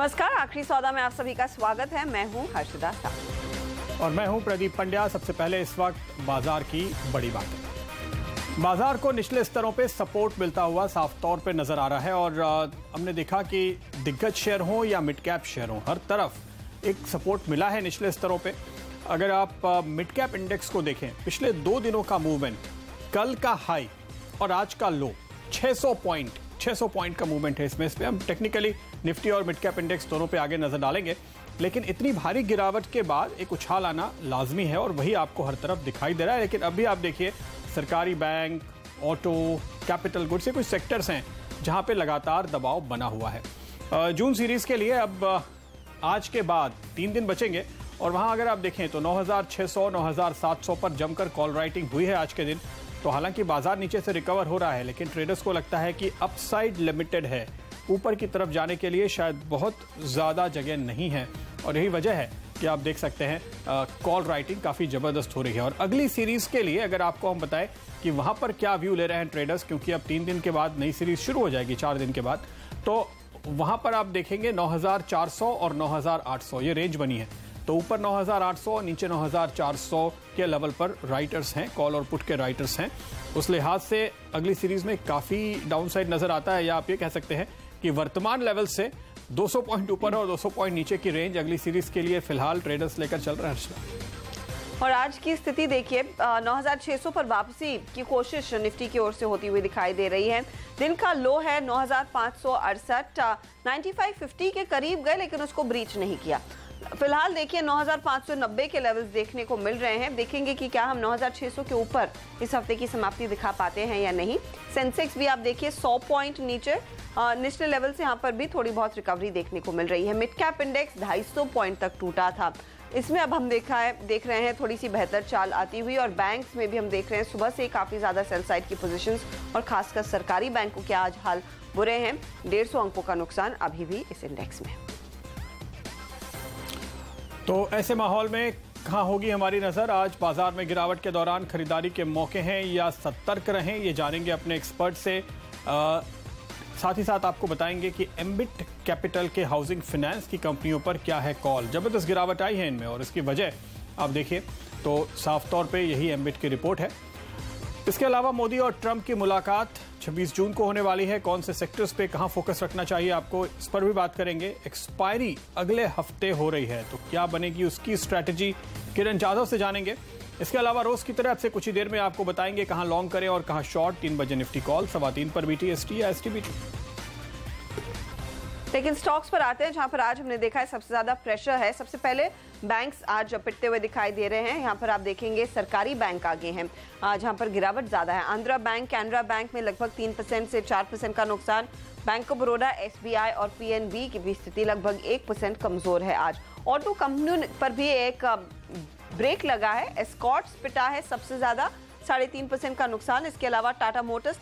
नमस्कार, आखिरी सौदा में आप सभी का स्वागत है। मैं हूं हर्षदा और मैं हूं प्रदीप पंड्या। सबसे पहले इस वक्त बाजार की बड़ी बात है। बाजार को निचले स्तरों पे सपोर्ट मिलता हुआ साफ तौर पे नजर आ रहा है और हमने देखा कि दिग्गज शेयर हो या मिड कैप शेयर हो, हर तरफ एक सपोर्ट मिला है निचले स्तरों पे। अगर आप मिड कैप इंडेक्स को देखें, पिछले 2 दिनों का मूवमेंट, कल का हाई और आज का लो 600 पॉइंट का मूवमेंट है इसमें। इस पे हम टेक्निकली निफ्टी और मिड कैप इंडेक्स दोनों पे आगे नजर डालेंगे, लेकिन इतनी भारी गिरावट के बाद एक उछाल आना लाजमी है और वही आपको हर तरफ दिखाई दे रहा है। लेकिन अभी आप देखिए, सरकारी बैंक, ऑटो, कैपिटल गुड्स, ये कुछ सेक्टर्स हैं जहां पे लगातार दबाव बना हुआ है। जून सीरीज के लिए अब आज के बाद 3 दिन बचेंगे और वहां अगर आप देखें तो 9600, 9700 पर जमकर कॉल राइटिंग हुई है आज के दिन। तो हालांकि बाजार नीचे से रिकवर हो रहा है, लेकिन ट्रेडर्स को लगता है कि अपसाइड लिमिटेड है, ऊपर की तरफ जाने के लिए शायद बहुत ज़्यादा जगह नहीं है और यही वजह है कि आप देख सकते हैं कॉल राइटिंग काफ़ी ज़बरदस्त हो रही है। और अगली सीरीज़ के लिए अगर आपको हम बताएं कि वहाँ पर क्या व्यू ले रहे हैं ट्रेडर्स, क्योंकि अब 3 दिन के बाद नई सीरीज़ शुरू हो जाएगी, 4 दिन के बाद, तो वहाँ पर आप देखेंगे 9400 और 9800 ये रेंज बनी है। तो ऊपर 9800 और नीचे 9400 के लेवल पर राइटर्स हैं, कॉल और पुट के राइटर्स हैं। उस लिहाज से अगली सीरीज में काफ़ी डाउनसाइड नज़र आता है, या आप ये कह सकते हैं कि वर्तमान लेवल से 200 पॉइंट ऊपर और 200 पॉइंट नीचे की रेंज अगली सीरीज के लिए फिलहाल ट्रेडर्स लेकर चल रहे हैं। और आज की स्थिति देखिए, 9600 पर वापसी की कोशिश निफ्टी की ओर से होती हुई दिखाई दे रही है। दिन का लो है 9568, 9550 के करीब गए लेकिन उसको ब्रीच नहीं किया। फिलहाल देखिए 9590 के लेवल्स देखने को मिल रहे हैं। देखेंगे कि क्या हम 9600 के ऊपर इस हफ्ते की समाप्ति दिखा पाते हैं या नहीं। सेंसेक्स भी आप देखिए 100 पॉइंट नीचे, निचले लेवल से यहाँ पर भी थोड़ी बहुत रिकवरी देखने को मिल रही है। मिड कैप इंडेक्स 250 पॉइंट तक टूटा था, इसमें अब हम देख रहे हैं थोड़ी सी बेहतर चाल आती हुई। और बैंक्स में भी हम देख रहे हैं सुबह से काफी ज्यादा सेल साइड की पोजीशंस और खासकर सरकारी बैंकों के आज हाल बुरे हैं। 150 अंकों का नुकसान अभी भी इस इंडेक्स में। तो ऐसे माहौल में कहाँ होगी हमारी नज़र? आज बाजार में गिरावट के दौरान खरीदारी के मौके हैं या सतर्क रहें, ये जानेंगे अपने एक्सपर्ट से। साथ ही साथ आपको बताएंगे कि एम्बिट कैपिटल के हाउसिंग फाइनेंस की कंपनियों पर क्या है कॉल। जबरदस्त गिरावट आई है इनमें और इसकी वजह आप देखिए तो साफ तौर पे यही एम्बिट की रिपोर्ट है। इसके अलावा मोदी और ट्रंप की मुलाकात 26 जून को होने वाली है। कौन से सेक्टर्स पे कहां फोकस रखना चाहिए आपको, इस पर भी बात करेंगे। एक्सपायरी अगले हफ्ते हो रही है, तो क्या बनेगी उसकी स्ट्रैटेजी, किरण जाधव से जानेंगे। इसके अलावा रोज की तरह से कुछ ही देर में आपको बताएंगे कहां लॉन्ग करें और कहां शॉर्ट। 3 बजे निफ्टी कॉल, 3:15 पर BTST या STBT। लेकिन स्टॉक्स पर आते हैं जहां पर आज हमने देखा है सबसे ज्यादा प्रेशर है। सबसे पहले बैंक्स आज पिटते हुए दिखाई दे रहे हैं। यहाँ पर आप देखेंगे सरकारी बैंक आगे हैं जहां पर गिरावट ज्यादा है। आंध्रा बैंक, कैनरा बैंक में लगभग 3% से 4% का नुकसान। बैंक ऑफ बड़ौदा, SBI और PNB की भी स्थिति लगभग 1% कमजोर है आज। ऑटो कंपनियों पर भी एक ब्रेक लगा है। एस्कॉर्ट्स पिटा है सबसे ज्यादा, 3.5% का नुकसान। इसके अलावा टाटा मोटर्स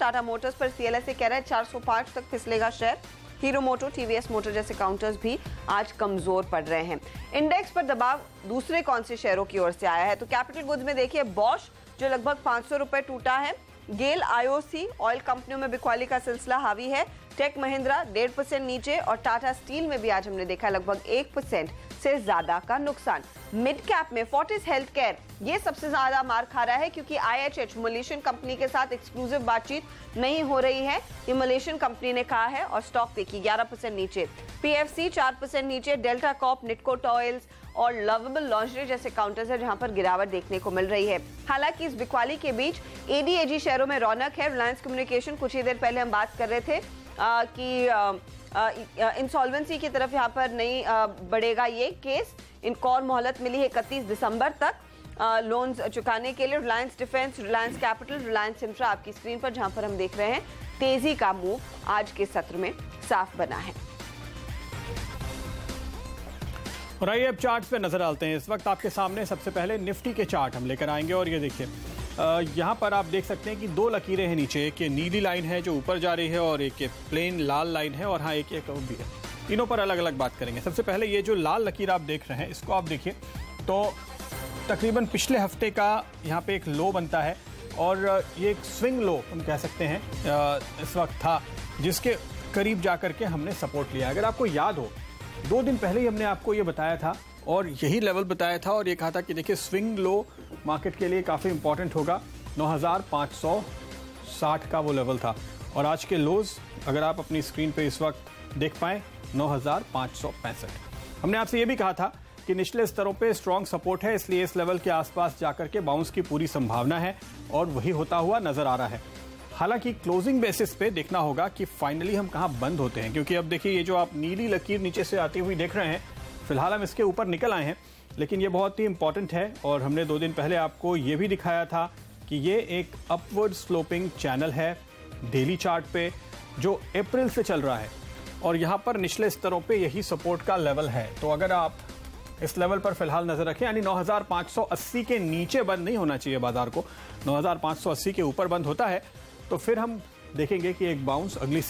पर CLSA कह रहा है 405 तक फिसलेगा शेयर। हीरो मोटो, TVS मोटर जैसे काउंटर्स भी आज कमजोर पड़ रहे हैं। इंडेक्स पर दबाव दूसरे कौन से शेयरों की ओर से आया है, तो कैपिटल गुड्स में देखिए बॉश जो लगभग 500 रुपए टूटा है। गेल, IOC ऑयल कंपनियों में बिकवाली का सिलसिला हावी है। टेक महिंद्रा 1.5% नीचे और टाटा स्टील में भी आज हमने देखा लगभग 1% से ज्यादा का नुकसान। मिड कैप में फोर्टिस हेल्थ केयर ये सबसे ज्यादा मार खा रहा है क्योंकि IHH मलेशियन कंपनी के साथ एक्सक्लूसिव बातचीत नहीं हो रही है, ये मलेशियन कंपनी ने कहा है। और स्टॉक देखिए 11% नीचे। PFC 4% नीचे। डेल्टा कॉर्प, निटको टॉयल्स और लवेबल लॉन्जरी जैसे काउंटर्स है जहां पर गिरावट देखने को मिल रही है। हालांकि इस बिकवाली के बीच ADAG शेयरों में रौनक है। रिलायंस कम्युनिकेशन, कुछ ही देर पहले हम बात कर रहे थे कि इंसॉल्वेंसी की तरफ यहाँ पर नहीं बढ़ेगा ये केस। इनको और मोहलत मिली है 31 दिसंबर तक लोन्स चुकाने के लिए। Reliance defence, Reliance capital, Reliance infra आपकी स्क्रीन पर जहां पर हम देख रहे हैं तेजी का मूव आज के सत्र में साफ बना है। और आइए अब चार्ट्स पे नजर डालते हैं। इस वक्त आपके सामने सबसे पहले निफ्टी के चार्ट हम लेकर आएंगे और ये देखिए यहाँ पर आप देख सकते हैं कि 2 लकीरें हैं नीचे। एक ये नीली लाइन है जो ऊपर जा रही है और एक ये प्लेन लाल लाइन है और हाँ एक भी है। तीनों पर अलग अलग बात करेंगे। सबसे पहले ये जो लाल लकीर आप देख रहे हैं इसको आप देखिए तो तकरीबन पिछले हफ्ते का यहाँ पे एक लो बनता है और ये एक स्विंग लो हम कह सकते हैं इस वक्त था, जिसके करीब जाकर के हमने सपोर्ट लिया। अगर आपको याद हो 2 दिन पहले ही हमने आपको ये बताया था और यही लेवल बताया था और ये कहा था कि देखिए स्विंग लो मार्केट के लिए काफ़ी इंपॉर्टेंट होगा। 9,560 का वो लेवल था और आज के लोज अगर आप अपनी स्क्रीन पे इस वक्त देख पाएं 9,565। हमने आपसे ये भी कहा था कि निचले स्तरों पे स्ट्रॉन्ग सपोर्ट है, इसलिए इस लेवल के आसपास जाकर के बाउंस की पूरी संभावना है और वही होता हुआ नजर आ रहा है। हालांकि क्लोजिंग बेसिस पे देखना होगा कि फाइनली हम कहां बंद होते हैं, क्योंकि अब देखिए ये जो आप नीली लकीर नीचे से आती हुई देख रहे हैं, फिलहाल हम इसके ऊपर निकल आए हैं, लेकिन ये बहुत ही इंपॉर्टेंट है और हमने 2 दिन पहले आपको ये भी दिखाया था कि ये एक अपवर्ड स्लोपिंग चैनल है डेली चार्ट पे जो अप्रैल से चल रहा है और यहाँ पर निचले स्तरों पे यही सपोर्ट का लेवल है। तो अगर आप इस लेवल पर फिलहाल नजर रखें, यानी 9,580 के नीचे बंद नहीं होना चाहिए बाजार को, 9,580 के ऊपर बंद होता है तो फिर हम देखेंगे कि एक बाउंस अगले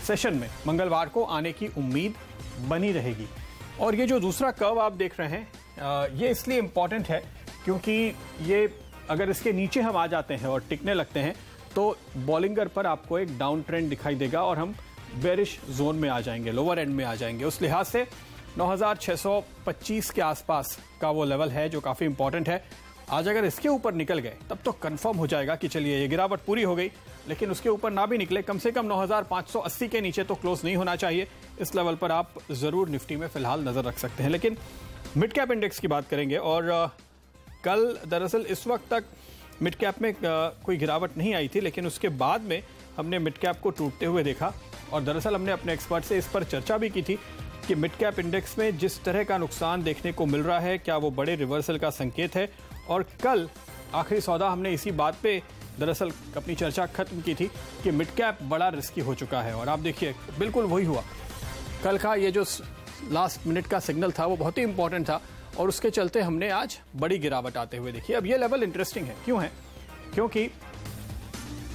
सेशन में मंगलवार को आने की उम्मीद बनी रहेगी। और ये जो दूसरा कर्व आप देख रहे हैं ये इसलिए इंपॉर्टेंट है क्योंकि ये अगर इसके नीचे हम आ जाते हैं और टिकने लगते हैं तो बॉलिंगर पर आपको एक डाउन ट्रेंड दिखाई देगा और हम बेरिश जोन में आ जाएंगे, लोअर एंड में आ जाएंगे। उस लिहाज से 9,625 के आसपास का वो लेवल है जो काफ़ी इंपॉर्टेंट है। आज अगर इसके ऊपर निकल गए तब तो कंफर्म हो जाएगा कि चलिए ये गिरावट पूरी हो गई, लेकिन उसके ऊपर ना भी निकले, कम से कम 9,580 के नीचे तो क्लोज नहीं होना चाहिए। इस लेवल पर आप जरूर निफ्टी में फिलहाल नजर रख सकते हैं। लेकिन मिड कैप इंडेक्स की बात करेंगे और कल दरअसल इस वक्त तक मिड कैप में कोई गिरावट नहीं आई थी, लेकिन उसके बाद में हमने मिड कैप को टूटते हुए देखा और दरअसल हमने अपने एक्सपर्ट से इस पर चर्चा भी की थी कि मिड कैप इंडेक्स में जिस तरह का नुकसान देखने को मिल रहा है, क्या वो बड़े रिवर्सल का संकेत है। और कल आखिरी सौदा हमने इसी बात पे दरअसल अपनी चर्चा खत्म की थी कि मिड कैप बड़ा रिस्की हो चुका है और आप देखिए बिल्कुल वही हुआ। कल का ये जो लास्ट मिनट का सिग्नल था वो बहुत ही इंपॉर्टेंट था और उसके चलते हमने आज बड़ी गिरावट आते हुए देखी। अब ये लेवल इंटरेस्टिंग है, क्यों है? क्योंकि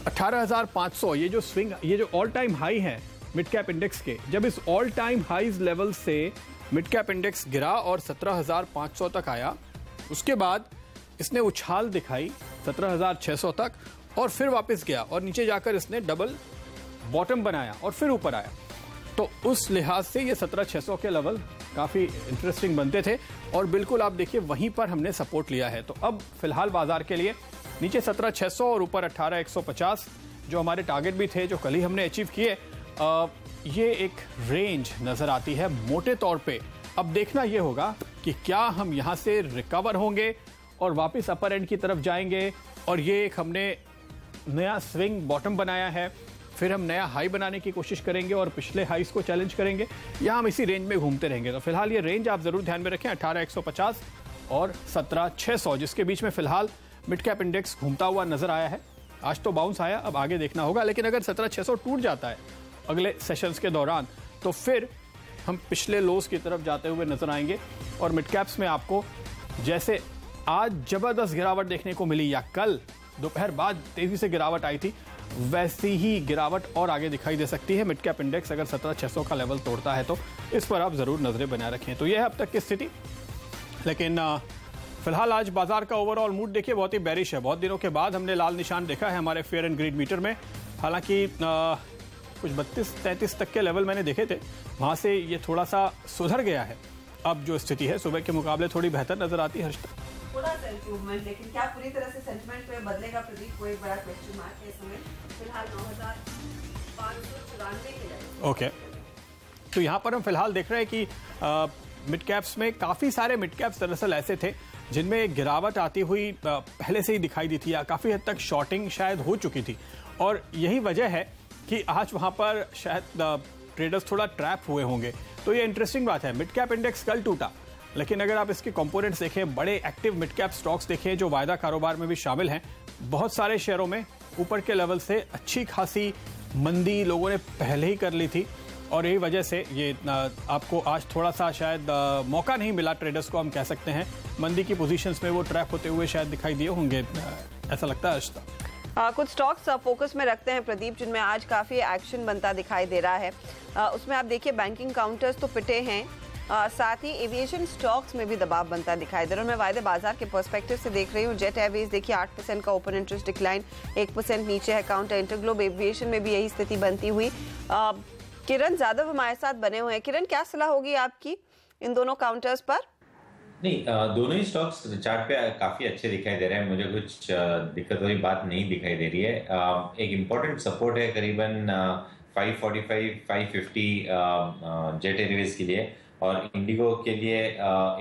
18,500 ये जो स्विंग, ये जो ऑल टाइम हाई है मिड कैप इंडेक्स के, जब इस ऑल टाइम हाईज लेवल से मिड कैप इंडेक्स गिरा और 17,500 तक आया, उसके बाद इसने उछाल दिखाई 17,600 तक और फिर वापस गया और नीचे जाकर इसने डबल बॉटम बनाया और फिर ऊपर आया। तो उस लिहाज से ये 17,600 के लेवल काफ़ी इंटरेस्टिंग बनते थे और बिल्कुल आप देखिए वहीं पर हमने सपोर्ट लिया है। तो अब फिलहाल बाजार के लिए नीचे 17,600 और ऊपर 18,150 जो हमारे टारगेट भी थे, जो कल ही हमने अचीव किए, ये एक रेंज नजर आती है मोटे तौर पे। अब देखना ये होगा कि क्या हम यहाँ से रिकवर होंगे और वापस अपर एंड की तरफ जाएंगे और ये एक हमने नया स्विंग बॉटम बनाया है, फिर हम नया हाई बनाने की कोशिश करेंगे और पिछले हाईस को चैलेंज करेंगे, या हम इसी रेंज में घूमते रहेंगे। तो फिलहाल ये रेंज आप जरूर ध्यान में रखें, 18,150 और 17,600, जिसके बीच में फिलहाल मिड कैप इंडेक्स घूमता हुआ नजर आया है। आज तो बाउंस आया, अब आगे देखना होगा, लेकिन अगर 17,600 टूट जाता है अगले सेशंस के दौरान तो फिर हम पिछले लोस की तरफ जाते हुए नजर आएंगे और मिड कैप्स में आपको जैसे आज जबरदस्त गिरावट देखने को मिली या कल दोपहर बाद तेजी से गिरावट आई थी, वैसी ही गिरावट और आगे दिखाई दे सकती है। मिड कैप इंडेक्स अगर 17,600 का लेवल तोड़ता है तो इस पर आप जरूर नजरें बनाए रखें। तो यह है अब तक की स्थिति, लेकिन फिलहाल आज बाजार का ओवरऑल मूड देखिए बहुत ही बेरिश है। बहुत दिनों के बाद हमने लाल निशान देखा है हमारे फेयर एंड ग्रीड मीटर में। हालांकि कुछ 32-33 तक के लेवल मैंने देखे थे, वहां से ये थोड़ा सा सुधर गया है। अब जो स्थिति है सुबह के मुकाबले थोड़ी बेहतर नजर आती है। हर्षिता, थोड़ा सा इंप्रूवमेंट, लेकिन क्या पूरी तरह से सेंटिमेंट में बदलेगा प्रदीप, वो एक बड़ा क्वेश्चन मार्क है इस समय। फिलहाल 9,594 के लेवल। ओके, तो यहाँ पर हम फिलहाल देख रहे हैं कि मिड कैप्स में काफी सारे मिड कैप्स दरअसल ऐसे थे जिनमें गिरावट आती हुई पहले से ही दिखाई दी थी या काफी हद तक शॉर्टिंग शायद हो चुकी थी और यही वजह है कि आज वहां पर शायद ट्रेडर्स थोड़ा ट्रैप हुए होंगे। तो ये इंटरेस्टिंग बात है। मिड कैप इंडेक्स कल टूटा, लेकिन अगर आप इसके कंपोनेंट्स देखें, बड़े एक्टिव मिड कैप स्टॉक्स देखें जो वायदा कारोबार में भी शामिल हैं, बहुत सारे शेयरों में ऊपर के लेवल से अच्छी खासी मंदी लोगों ने पहले ही कर ली थी और यही वजह से ये आपको आज थोड़ा सा शायद मौका नहीं मिला ट्रेडर्स को, हम कह सकते हैं। मंदी की पोजीशंस में वो ट्रैप होते हुए शायद दिखाई दिए होंगे, ऐसा लगता है। अर्षिता, कुछ स्टॉक्स फोकस में रखते हैं प्रदीप जिनमें आज काफ़ी एक्शन बनता दिखाई दे रहा है। उसमें आप देखिए बैंकिंग काउंटर्स तो पिटे हैं, साथ ही एविएशन स्टॉक्स में भी दबाव बनता दिखाई दे रहा है। मैं वायदे बाजार के पर्सपेक्टिव से देख रही हूँ। जेट एयरवेज देखिए 8% का ओपन इंटरेस्ट डिक्लाइन, 1% नीचे है काउंटर। इंटरग्लोब एविएशन में भी यही स्थिति बनती हुई। किरण यादव हमारे साथ बने हुए हैं। किरण, क्या सलाह होगी आपकी इन दोनों काउंटर्स पर? नहीं, दोनों ही स्टॉक्स चार्ट पे काफी अच्छे दिखाई दे रहे हैं। मुझे कुछ दिक्कत वाली बात नहीं दिखाई दे रही है। एक इम्पोर्टेंट सपोर्ट है करीबन 545 550 जेट एयरवेज के लिए, और इंडिगो के लिए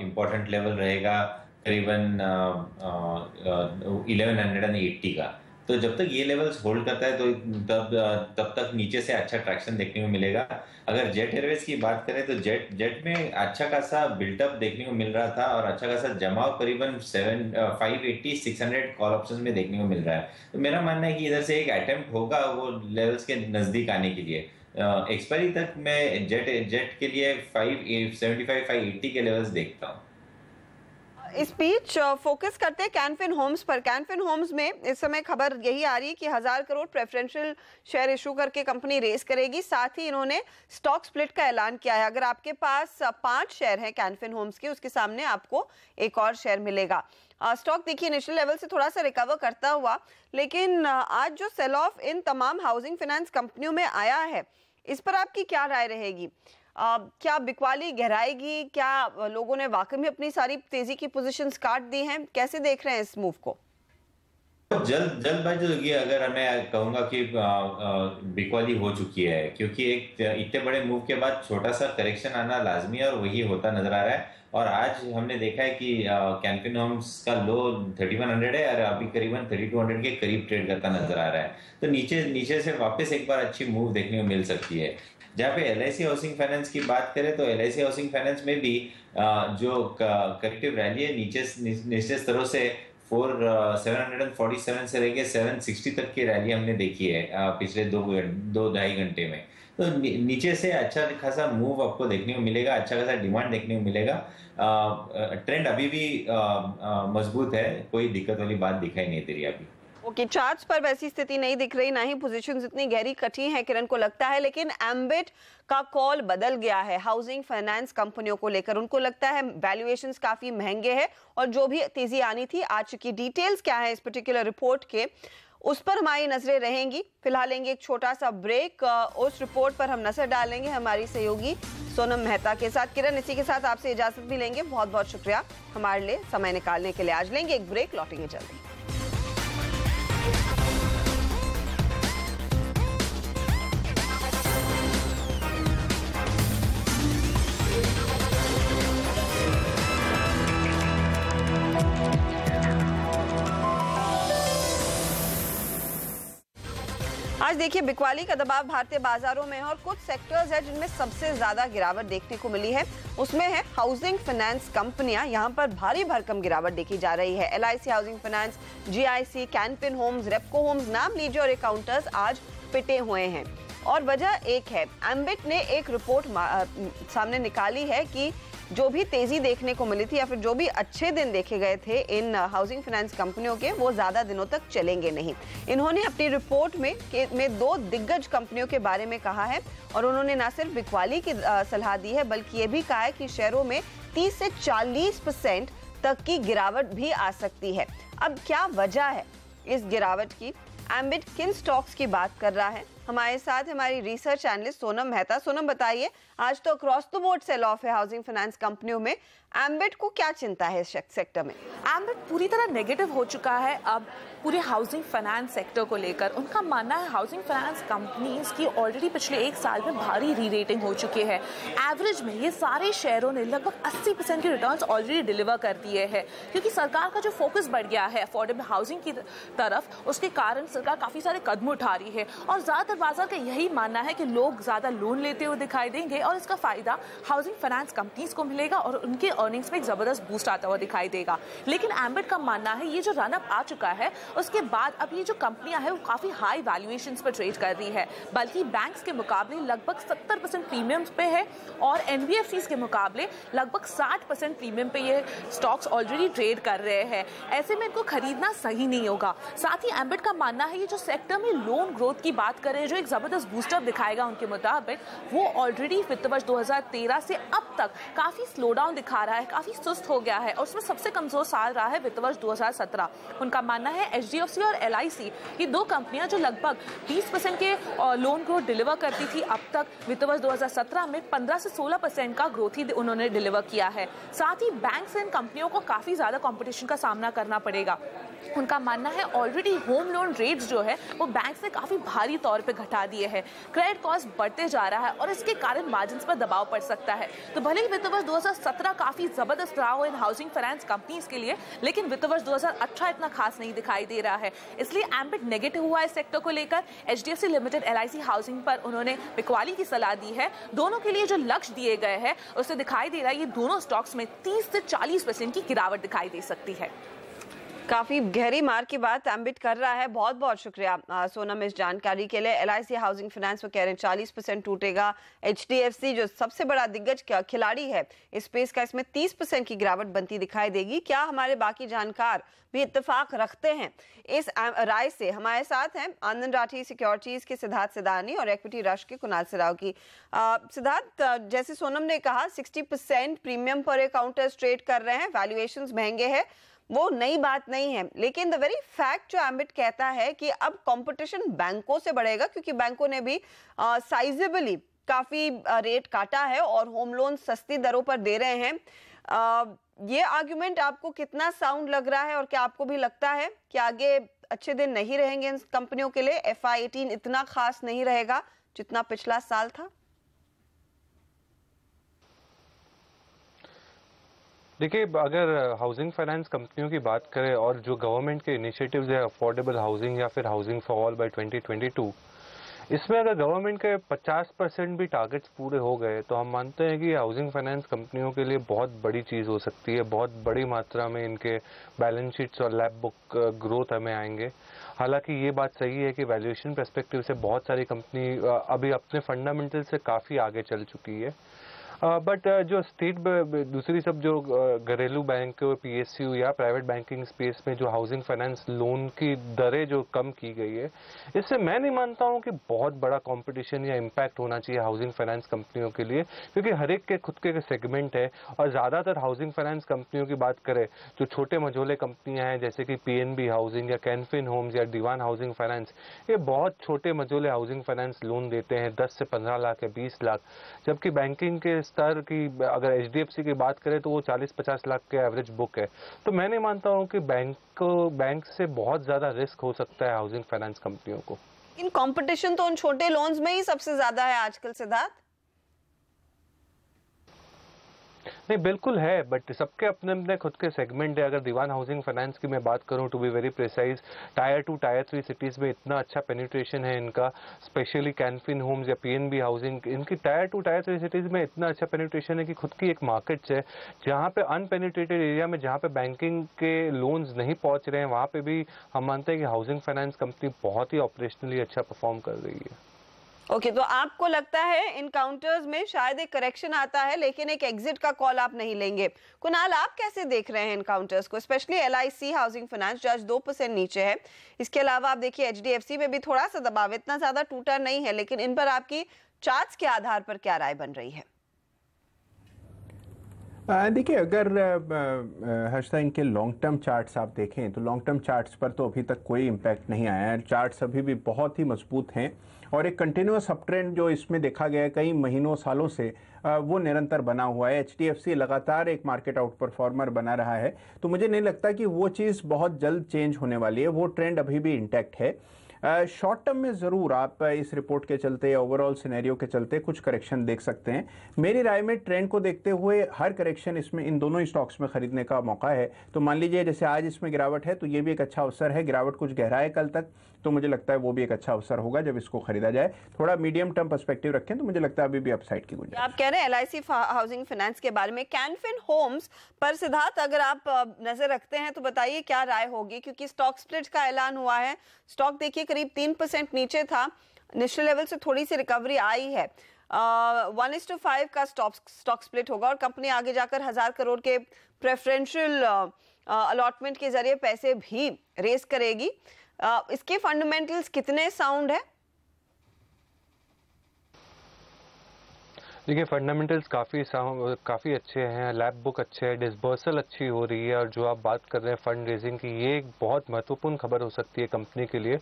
इम्पोर्टेंट लेवल रहेगा करीबन 1180 का। तो जब तक ये लेवल्स होल्ड करता है तो तब तक नीचे से अच्छा ट्रैक्शन देखने को मिलेगा। अगर जेट एयरवेज की बात करें तो जेट में अच्छा खासा बिल्टअप देखने को मिल रहा था और अच्छा खासा जमाव करीबन 580 600 कॉल ऑप्शंस में देखने को मिल रहा है। तो मेरा मानना है कि इधर से एक अटेम्प्ट होगा वो लेवल्स के नजदीक आने के लिए। एक्सपायरी तक मैं जेट के लिए 575 580 के लेवल्स देखता हूँ। इस बीच फोकस करते हैं कैनफिन होम्स पर। कैनफिन होम्स में इस समय खबर यही आ रही है कि 1000 करोड़ प्रेफरेंशियल शेयर इशू करके कंपनी रेस करेगी। साथ ही इन्होंने स्टॉक स्प्लिट का ऐलान किया है। अगर आपके पास 5 शेयर हैं कैनफिन होम्स के, उसके सामने आपको एक और शेयर मिलेगा। स्टॉक देखिए इनिशियल लेवल से थोड़ा सा रिकवर करता हुआ, लेकिन आज जो सेल ऑफ इन तमाम हाउसिंग फाइनेंस कंपनियों में आया है, इस पर आपकी क्या राय रहेगी? क्या बिकवाली गहराएगी? क्या लोगों ने वाकई में अपनी सारी तेजी की पोजीशंस काट दी हैं? कैसे देख रहे हैं इस मूव को? जल्दबाजी होगी अगर मैं कहूंगा कि बिकवाली हो चुकी है, क्योंकि एक इतने बड़े मूव के बाद छोटा सा करेक्शन आना लाजमी है और वही होता नजर आ रहा है। और आज हमने देखा है कि कैनफिन होम्स का लो 3100 है और अभी करीबन 3200 के करीब ट्रेड करता नजर आ रहा है। तो नीचे से वापस एक बार अच्छी मूव देखने को मिल सकती है। जहाँ पे LIC हाउसिंग फाइनेंस की बात करें तो LIC हाउसिंग फाइनेंस में भी जो करेक्टिव रैली है नीचे स्तरों से 747 से लेके 760 तक की रैली हमने देखी है पिछले दो ढाई घंटे में। तो नीचे से अच्छा खासा मूव आपको देखने को मिलेगा, अच्छा खासा डिमांड देखने को मिलेगा। ट्रेंड अभी भी मजबूत है, कोई दिक्कत वाली बात दिखाई नहीं दे रही अभी। ओके, चार्ट्स पर वैसी स्थिति नहीं दिख रही, ना ही पोजीशंस इतनी गहरी कटी हैं किरण को लगता है। लेकिन एम्बिट का कॉल बदल गया है हाउसिंग फाइनेंस कंपनियों को लेकर। उनको लगता है वैल्यूएशंस काफी महंगे हैं और जो भी तेजी आनी थी आ चुकी। डिटेल्स क्या है इस पर्टिकुलर रिपोर्ट के, उस पर हमारी नजरें रहेंगी। फिलहाल लेंगे एक छोटा सा ब्रेक, उस रिपोर्ट पर हम नजर डालेंगे हमारी सहयोगी सोनम मेहता के साथ। किरण, इसी के साथ आपसे इजाजत भी लेंगे। बहुत बहुत शुक्रिया हमारे लिए समय निकालने के लिए। आज लेंगे एक ब्रेक, लौटेंगे जल्दी। आज देखिए बिकवाली का दबाव भारतीय बाजारों में है और कुछ सेक्टर्स है जिनमें सबसे ज्यादा गिरावट देखने को मिली है। उसमें है हाउसिंग फाइनेंस कंपनियां, यहां पर भारी भरकम गिरावट देखी जा रही है। LIC housing finance, GIC, Canfin Homes, Repco Homes, नाम लीजिए और ये काउंटर्स आज पिटे हुए हैं। और वजह एक है, एम्बिट ने एक रिपोर्ट सामने निकाली है कि जो भी तेजी देखने को मिली थी या फिर जो भी अच्छे दिन देखे गए थे इन हाउसिंग फाइनेंस कंपनियों के, वो ज्यादा दिनों तक चलेंगे नहीं। इन्होंने अपनी रिपोर्ट में 2 दिग्गज कंपनियों के बारे में कहा है और उन्होंने न सिर्फ बिकवाली की सलाह दी है बल्कि ये भी कहा है कि शेयरों में 30 से 40% तक की गिरावट भी आ सकती है। अब क्या वजह है इस गिरावट की? एम्बिट किन स्टॉक्स की बात कर रहा है? हमारे साथ हमारी रिसर्च एनालिस्ट सोनम मेहता। सोनम, बताइए, आज तो across the board sell off है हाउसिंग फाइनेंस कंपनियों में। एम्बिट को क्या चिंता है इस सेक्टर में? एम्बिट पूरी तरह नेगेटिव हो चुका है अब पूरे हाउसिंग फाइनेंस सेक्टर को लेकर। उनका मानना है हाउसिंग फाइनेंस कंपनीज की ऑलरेडी पिछले 1 साल में भारी री रेटिंग हो चुकी है। एवरेज में ये सारे शेयरों ने लगभग 80% के रिटर्न्स ऑलरेडी डिलीवर कर दिए हैं, क्योंकि सरकार का जो फोकस बढ़ गया है अफोर्डेबल हाउसिंग की तरफ, उसके कारण सरकार काफी सारे कदम उठा रही है। और ज्यादातर बाजार का यही मानना है कि लोग ज्यादा लोन लेते हुए दिखाई देंगे और इसका फायदा हाउसिंग फाइनेंस कंपनीज को मिलेगा और उनके अर्निंग्स में एक जबरदस्त बूस्ट आता हुआ दिखाई देगा। लेकिन एम्बिट का मानना है ये जो रनअप आ चुका है उसके बाद अब ये जो कंपनियां हैं वो काफी हाई वैल्यूएशंस पर ट्रेड कर रही है, बल्कि बैंक्स के मुकाबले लगभग 70% प्रीमियम्स पे है और NBFCs के मुकाबले लगभग 60% प्रीमियम पे ये स्टॉक्स ऑलरेडी ट्रेड कर रहे हैं। ऐसे में इनको खरीदना सही नहीं होगा। साथ ही एम्बिट का मानना है ये जो सेक्टर में लोन ग्रोथ की बात करें, में जो एक जबरदस्त बूस्टअप दिखाएगा उनके मुताबिक, वो ऑलरेडी वित्त वर्ष 2013 से अब तक काफी स्लो डाउन दिखा रहा है, काफी सुस्त हो गया है और उसमें सबसे कमजोर साल रहा है वित्त वर्ष 2017। उनका मानना है एचडीएफसी और एलआईसी, ये दो कंपनियां जो लगभग 20% के लोन ग्रोथ डिलीवर करती थी, अब तक वित्त वर्ष 2017 में 15 से 16% का ग्रोथ ही उन्होंने डिलीवर किया है। साथ ही बैंक से इन कंपनियों को काफी ज्यादा कंपटीशन का सामना करना पड़ेगा। उनका मानना है ऑलरेडी होम लोन रेट्स जो है वो बैंक ने काफी भारी तौर पे घटा दिए हैं, क्रेडिट कॉस्ट बढ़ते जा रहा है और इसके कारण मार्जिन्स पर दबाव पड़ सकता है। तो भले ही वित्त वर्ष 2017 काफी जबरदस्त रहा हो इन हाउसिंग फाइनेंस कंपनीज के लिए, लेकिन वित्त वर्ष 2018 इतना खास नहीं दिखाई दे रहा है। इसलिए एम्बिट नेगेटिव हुआ इस सेक्टर को लेकर। एचडीएफसी लिमिटेड, एलआईसी हाउसिंग पर उन्होंने बिकवाली की सलाह दी है। दोनों के लिए जो लक्ष्य दिए गए हैं उससे दिखाई दे रहा है ये दोनों स्टॉक्स में 30 से 40% की गिरावट दिखाई दे सकती है। काफी गहरी मार की बात एम्बिट कर रहा है। बहुत बहुत शुक्रिया सोनम इस जानकारी के लिए। एलआईसी हाउसिंग फाइनेंस वो कह रहे हैं 40% टूटेगा। एचडीएफसी जो सबसे बड़ा दिग्गज खिलाड़ी है इस स्पेस का, इसमें 30% की गिरावट बनती दिखाई देगी। क्या हमारे बाकी जानकार भी इत्तेफाक रखते हैं इस राय से? हमारे साथ हैं आनंद राठी सिक्योरिटीज के सिद्धार्थ सिदानी और इक्विटी रश के कुणाल सिराव की। सिद्धार्थ, जैसे सोनम ने कहा 60% प्रीमियम पर अकाउंटर्स ट्रेड कर रहे हैं, वैल्यूएशंस महंगे हैं, वो नई बात नहीं है, लेकिन द वेरी फैक्ट जो एम्बिट कहता है कि अब कंपटीशन बैंकों से बढ़ेगा क्योंकि बैंकों ने भी साइजेबली काफी रेट काटा है और होम लोन सस्ती दरों पर दे रहे हैं। ये आर्गुमेंट आपको कितना साउंड लग रहा है और क्या आपको भी लगता है कि आगे अच्छे दिन नहीं रहेंगे इन कंपनियों के लिए? FY18 इतना खास नहीं रहेगा जितना पिछला साल था? देखिए, अगर हाउसिंग फाइनेंस कंपनियों की बात करें और जो गवर्नमेंट के इनिशिएटिव्स है अफोर्डेबल हाउसिंग या फिर हाउसिंग फॉर ऑल बाय 2022, इसमें अगर गवर्नमेंट के 50% भी टारगेट्स पूरे हो गए तो हम मानते हैं कि हाउसिंग फाइनेंस कंपनियों के लिए बहुत बड़ी चीज़ हो सकती है। बहुत बड़ी मात्रा में इनके बैलेंस शीट्स और लैब बुक ग्रोथ हमें आएंगे। हालांकि ये बात सही है कि वैल्यूएशन पर्सपेक्टिव से बहुत सारी कंपनी अभी अपने फंडामेंटल से काफ़ी आगे चल चुकी है। बट जो स्टेट दूसरी सब जो घरेलू बैंक, पीएसयू या प्राइवेट बैंकिंग स्पेस में जो हाउसिंग फाइनेंस लोन की दरें जो कम की गई है, इससे मैं नहीं मानता हूं कि बहुत बड़ा कंपटीशन या इम्पैक्ट होना चाहिए हाउसिंग फाइनेंस कंपनियों के लिए, क्योंकि हर एक के खुद के सेगमेंट है। और ज़्यादातर हाउसिंग फाइनेंस कंपनियों की बात करें जो छोटे मझोले कंपनियां हैं जैसे कि पीएनबी हाउसिंग या कैनफिन होम्स या दीवान हाउसिंग फाइनेंस, ये बहुत छोटे मझोले हाउसिंग फाइनेंस लोन देते हैं 10 से 15 लाख या 20 लाख, जबकि बैंकिंग के स्तर की अगर एचडीएफसी की बात करें तो वो 40-50 लाख के एवरेज बुक है। तो मैं नहीं मानता हूं कि बैंक से बहुत ज्यादा रिस्क हो सकता है हाउसिंग फाइनेंस कंपनियों को। इन कंपटीशन तो उन छोटे लोन्स में ही सबसे ज्यादा है आजकल सिद्धार्थ। नहीं, बिल्कुल है, बट सबके अपने अपने खुद के सेगमेंट है। अगर दीवान हाउसिंग फाइनेंस की मैं बात करूं, to be very precise, tier 2 tier 3 cities में इतना अच्छा पेनिट्रेशन है इनका, स्पेशली कैनफिन होम्स या पीएनबी हाउसिंग, इनकी टायर 2 टायर 3 सिटीज में इतना अच्छा पेनिट्रेशन है कि खुद की एक मार्केट है जहां पे अनपेनिट्रेटेड एरिया में जहां पे बैंकिंग के लोन्स नहीं पहुंच रहे हैं, वहां पे भी हम मानते हैं कि हाउसिंग फाइनेंस कंपनी बहुत ही ऑपरेशनली अच्छा परफॉर्म कर रही है। ओके, तो आपको लगता है इन काउंटर्स में शायद एक करेक्शन आता है लेकिन एक एग्जिट का कॉल आप नहीं लेंगे। कुणाल, आप कैसे देख रहे हैं इन काउंटर्स को, स्पेशली एलआईसी हाउसिंग फाइनेंस जो आज 2% नीचे है? इसके अलावा आप देखिए एचडीएफसी में भी थोड़ा सा दबाव, इतना ज्यादा टूटा नहीं है, लेकिन इन पर आपकी चार्ट्स के आधार पर क्या राय बन रही है? देखिए, अगर हर्षदा इनके लॉन्ग टर्म चार्ट्स आप देखें तो लॉन्ग टर्म चार्ट्स पर तो अभी तक कोई इम्पैक्ट नहीं आया है। चार्ट्स अभी भी बहुत ही मजबूत हैं और एक कंटिन्यूअस अप ट्रेंड जो इसमें देखा गया है कई महीनों सालों से, वो निरंतर बना हुआ है। एचडीएफसी लगातार एक मार्केट आउट परफॉर्मर बना रहा है, तो मुझे नहीं लगता कि वो चीज़ बहुत जल्द चेंज होने वाली है। वो ट्रेंड अभी भी इंटैक्ट है। शॉर्ट टर्म में ज़रूर आप इस रिपोर्ट के चलते, ओवरऑल सिनेरियो के चलते कुछ करेक्शन देख सकते हैं। मेरी राय में ट्रेंड को देखते हुए हर करेक्शन इसमें इन दोनों ही स्टॉक्स में खरीदने का मौका है। तो मान लीजिए जैसे आज इसमें गिरावट है तो ये भी एक अच्छा अवसर है। गिरावट कुछ गहरा है कल तक, तो मुझे लगता है वो भी एक अच्छा अवसर होगा जब इसको खरीदा जाए। थोड़ा मीडियम टर्म पर्सपेक्टिव रखें तो मुझे लगता है अभी भी अपसाइड की गुंजाइश। आप कह रहे हैं एलआईसी हाउसिंग फाइनेंस के बारे में। कैनफिन होम्स पर सिद्धार्थ अगर आप नजर रखते हैं तो बताइए क्या राय होगी, क्योंकि स्टॉक स्प्लिट का ऐलान हुआ है। स्टॉक देखिए करीब 3% नीचे था, निचले लेवल से थोड़ी सी रिकवरी आई है। 1:5 का स्टॉक स्प्लिट होगा और कंपनी आगे जाकर 1000 करोड़ के प्रेफरेंशियल अलॉटमेंट के जरिए पैसे भी रेस करेगी। इसके फंडामेंटल्स कितने साउंड है? देखिए फंडामेंटल्स काफ़ी अच्छे हैं, लैब बुक अच्छे है, डिसबर्सल अच्छी हो रही है, और जो आप बात कर रहे हैं फंड रेजिंग की, ये एक बहुत महत्वपूर्ण खबर हो सकती है कंपनी के लिए।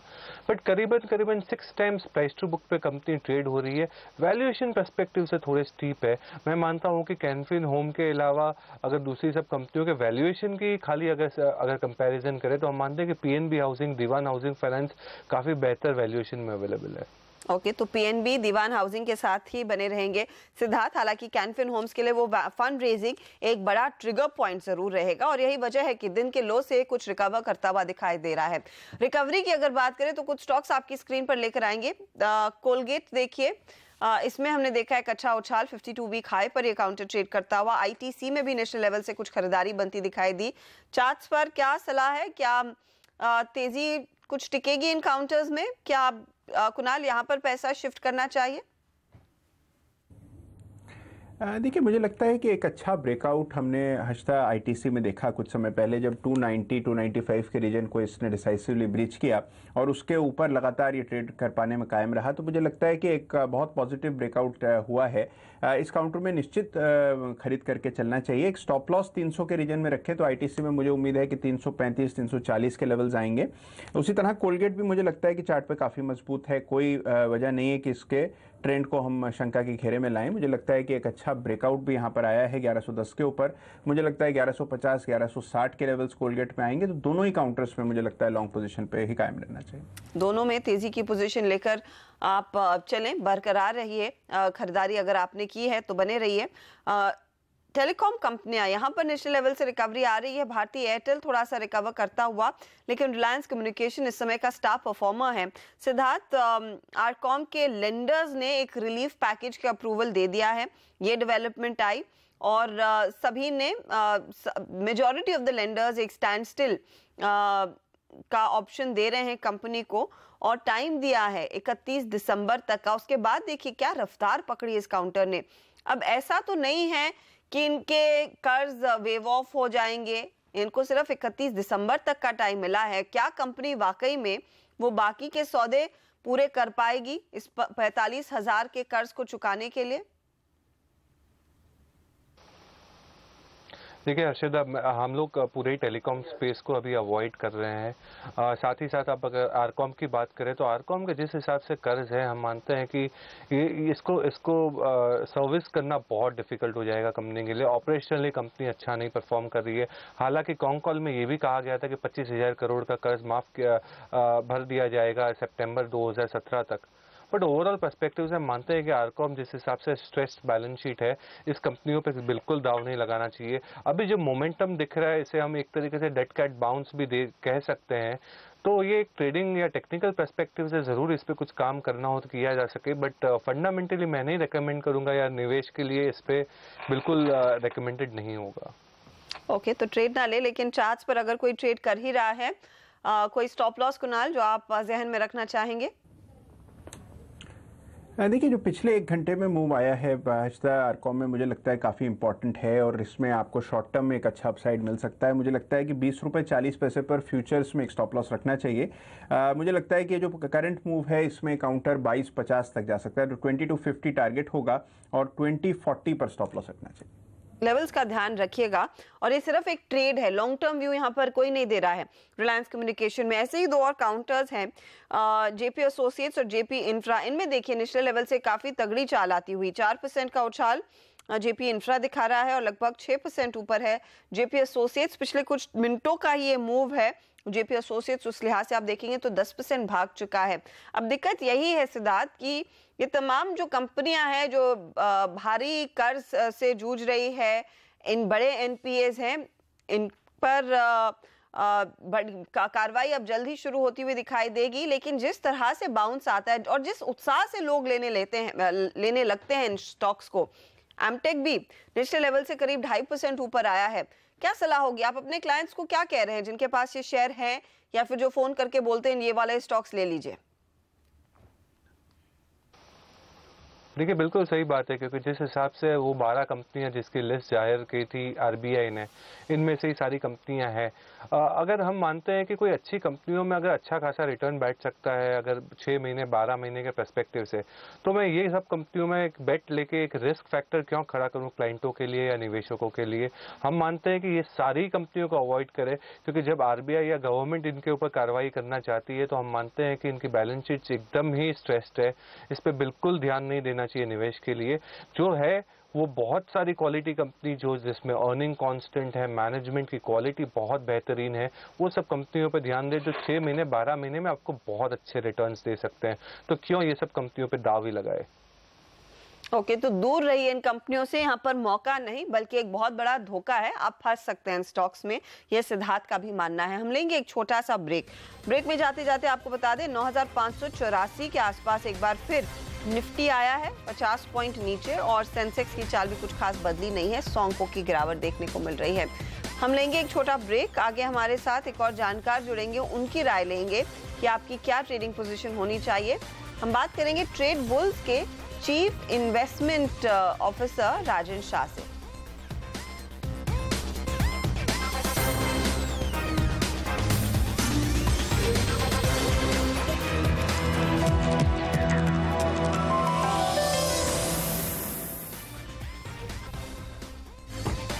बट करीबन 6 टाइम्स प्राइस टू बुक पे कंपनी ट्रेड हो रही है। वैल्यूएशन पर्सपेक्टिव से थोड़े स्टीप है। मैं मानता हूँ कि कैनफिन होम के अलावा अगर दूसरी सब कंपनियों के वैल्यूएशन की खाली अगर कंपेरिजन करें तो हम मानते हैं कि पीएनबी हाउसिंग, दीवान हाउसिंग फाइनेंस काफ़ी बेहतर वैल्यूएशन में अवेलेबल है। ओके, तो पीएनबी दीवान हाउसिंग के साथ ही बने रहेंगे सिद्धार्थ। हालांकि कैनफिन होम्स के लिए वो फंड रेजिंग एक बड़ा ट्रिगर पॉइंट जरूर रहेगा और यही वजह है कि दिन के लो से कुछ रिकवर करता हुआ दिखाई दे रहा है। रिकवरी की अगर बात करें तो कुछ स्टॉक्स आपकी स्क्रीन पर लेकर आएंगे। कोलगेट देखिए, इसमें हमने देखा एक अच्छा उछाल 52 वीक हाई पर ये काउंटर ट्रेड करता हुआ। आईटीसी में भी नेशनल लेवल से कुछ खरीदारी बनती दिखाई दी। चार्ट्स पर क्या सलाह है, क्या तेजी कुछ टिकेगी इन काउंटर्स में? क्या कुणाल यहाँ पर पैसा शिफ्ट करना चाहिए? देखिए, मुझे लगता है कि एक अच्छा ब्रेकआउट हमने हश्ता आईटीसी में देखा कुछ समय पहले, जब 290-295 के रीजन को इसने डिसाइसिवली ब्रीच किया और उसके ऊपर लगातार ये ट्रेड कर पाने में कायम रहा। तो मुझे लगता है कि एक बहुत पॉजिटिव ब्रेकआउट हुआ है। इस काउंटर में निश्चित खरीद करके चलना चाहिए। एक स्टॉप लॉस 300 के रीजन में रखे तो आईटीसी में मुझे उम्मीद है कि 335-340 के लेवल्स आएंगे। उसी तरह कोलगेट भी मुझे लगता है कि चार्ट पे काफ़ी मजबूत है। कोई वजह नहीं है कि इसके ट्रेंड को हम शंका के घेरे में लाएं। मुझे लगता है कि एक अच्छा ब्रेकआउट भी यहाँ पर आया है 1110 के ऊपर। मुझे लगता है 1150, 1160 के लेवल्स कोलगेट में आएंगे। तो दोनों ही काउंटर्स में मुझे लगता है लॉन्ग पोजीशन पे ही कायम रहना चाहिए। दोनों में तेजी की पोजीशन लेकर आप चलें, बरकरार रहिए। खरीदारी अगर आपने की है तो बने रहिए। टेलीकॉम कंपनियां यहाँ पर नेशनल लेवल से रिकवरी आ रही है। भारतीय एयरटेल थोड़ा सा रिकवर करता हुआ, लेकिन रिलायंस कम्युनिकेशन इस समय का स्टार परफॉर्मर है। सिद्धार्थ, आरकॉम के लेंडर्स ने एक रिलीफ पैकेज के अप्रूवल दे दिया है। ये डेवलपमेंट आई और सभी ने, मेजॉरिटी ऑफ द लेंडर्स एक स्टैंड स्टिल का ऑप्शन दे रहे हैं कंपनी को और टाइम दिया है 31 दिसंबर तक का। उसके बाद देखिए क्या रफ्तार पकड़ी इस काउंटर ने। अब ऐसा तो नहीं है कि इनके कर्ज वेव ऑफ हो जाएंगे, इनको सिर्फ 31 दिसंबर तक का टाइम मिला है। क्या कंपनी वाकई में वो बाकी के सौदे पूरे कर पाएगी इस 45,000 के कर्ज को चुकाने के लिए? देखिए हर्षद, हम लोग पूरे टेलीकॉम स्पेस को अभी अवॉइड कर रहे हैं। साथ ही साथ आप अगर आरकॉम की बात करें तो आरकॉम के जिस हिसाब से कर्ज है, हम मानते हैं कि इसको सर्विस करना बहुत डिफिकल्ट हो जाएगा कंपनी के लिए। ऑपरेशनली कंपनी अच्छा नहीं परफॉर्म कर रही है। हालांकि कॉन कॉल में ये भी कहा गया था कि 25,000 करोड़ का कर्ज भर दिया जाएगा सितंबर 2017 तक। बट ओवरऑल पर्सपेक्टिव से हम मानते हैं कि आरकॉम जिस हिसाब से स्ट्रेस्ड बैलेंस शीट है, इस कंपनियों पे बिल्कुल दाव नहीं लगाना चाहिए। अभी जो मोमेंटम दिख रहा है, इसे हम एक तरीके से डेड कैट बाउंस भी कह सकते हैं। तो ये एक ट्रेडिंग या टेक्निकल पर्सपेक्टिव से जरूर इस पे कुछ काम करना हो तो किया जा सके, बट फंडामेंटली मैं नहीं रिकमेंड करूंगा या निवेश के लिए इस पे बिल्कुल रिकमेंडेड नहीं होगा। ओके, तो ट्रेड ना ले, लेकिन चार्ट्स पर अगर कोई ट्रेड कर ही रहा है, कोई स्टॉप लॉस कुणाल जो आप जहन में रखना चाहेंगे? देखिए, जो पिछले 1 घंटे में मूव आया है आरकॉम में, मुझे लगता है काफ़ी इंपॉर्टेंट है और इसमें आपको शॉर्ट टर्म में एक अच्छा अपसाइड मिल सकता है। मुझे लगता है कि 20 रुपये 40 पैसे पर फ्यूचर्स में एक स्टॉप लॉस रखना चाहिए। मुझे लगता है कि जो करंट मूव है इसमें काउंटर 22.50 तक जा सकता है, तो 2250 टारगेट होगा और 2040 पर स्टॉप लॉस रखना चाहिए। लेवल्स का ध्यान रखिएगा और ये सिर्फ एक ट्रेड है, लॉन्ग टर्म व्यू यहाँ पर कोई नहीं दे रहा है। रिलायंस कम्युनिकेशन में ऐसे ही 2 और काउंटर्स हैं, जेपी एसोसिएट्स और जेपी इंफ्रा। इनमें देखिए नेशनल लेवल से काफी तगड़ी चाल आती हुई, 4% का उछाल जेपी इंफ्रा दिखा रहा है और लगभग 6% ऊपर है जेपी एसोसिएट्स। पिछले कुछ मिनटों का ये मूव है जेपी एसोसिएट्स, उस लिहाज से आप देखेंगे तो 10% भाग चुका है। अब दिक्कत यही है सिद्धार्थ कि ये तमाम जो कंपनियां हैं जो भारी कर्ज से जूझ रही है, इन बड़े एनपीएस हैं, इन पर कार्रवाई अब जल्द ही शुरू होती हुई दिखाई देगी। लेकिन जिस तरह से बाउंस आता है और जिस उत्साह से लोग लेने लगते हैं इन स्टॉक्स को, एमटेक भी नेशनल लेवल से करीब 2.5% ऊपर आया है। क्या सलाह होगी, आप अपने क्लाइंट्स को क्या कह रहे हैं जिनके पास ये शेयर हैं या फिर जो फोन करके बोलते हैं ये वाले स्टॉक्स ले लीजिए? देखिए बिल्कुल सही बात है, क्योंकि जिस हिसाब से वो 12 कंपनियां जिसकी लिस्ट जाहिर की थी आरबीआई ने, इनमें से ही सारी कंपनियां हैं। अगर हम मानते हैं कि कोई अच्छी कंपनियों में अगर अच्छा खासा रिटर्न बैठ सकता है, अगर 6 महीने 12 महीने के पर्सपेक्टिव से, तो मैं ये सब कंपनियों में एक बेट लेके एक रिस्क फैक्टर क्यों खड़ा करूं क्लाइंटों के लिए या निवेशकों के लिए। हम मानते हैं कि ये सारी कंपनियों को अवॉइड करें, क्योंकि जब आरबीआई या गवर्नमेंट इनके ऊपर कार्रवाई करना चाहती है तो हम मानते हैं कि इनकी बैलेंस शीट एकदम ही स्ट्रेस्ड है। इस पर बिल्कुल ध्यान नहीं देना चाहिए निवेश के लिए। जो है वो बहुत सारी क्वालिटी कंपनी जो जिसमें अर्निंग कांस्टेंट है, मैनेजमेंट की क्वालिटी बहुत बेहतरीन है, वो सब कंपनियों पर ध्यान दें जो 6 महीने 12 महीने में आपको बहुत अच्छे रिटर्न्स दे सकते हैं। तो क्यों ये सब कंपनियों पे दाव ही लगाए। ओके, तो दूर रहिए इन कंपनियों से। यहाँ पर मौका नहीं बल्कि एक बहुत बड़ा धोखा है, आप फंस सकते हैं स्टॉक्स में, यह सिद्धार्थ का भी मानना है। हम लेंगे एक छोटा सा ब्रेक में जाते जाते आपको बता दें 9584 के आसपास एक बार फिर निफ्टी आया है 50 पॉइंट नीचे, और सेंसेक्स की चाल भी कुछ खास बदली नहीं है, सॉन्को की गिरावट देखने को मिल रही है। हम लेंगे एक छोटा ब्रेक, आगे हमारे साथ एक और जानकार जुड़ेंगे, उनकी राय लेंगे कि आपकी क्या ट्रेडिंग पोजीशन होनी चाहिए। हम बात करेंगे ट्रेड बुल्स के चीफ इन्वेस्टमेंट ऑफिसर राजन शाह से।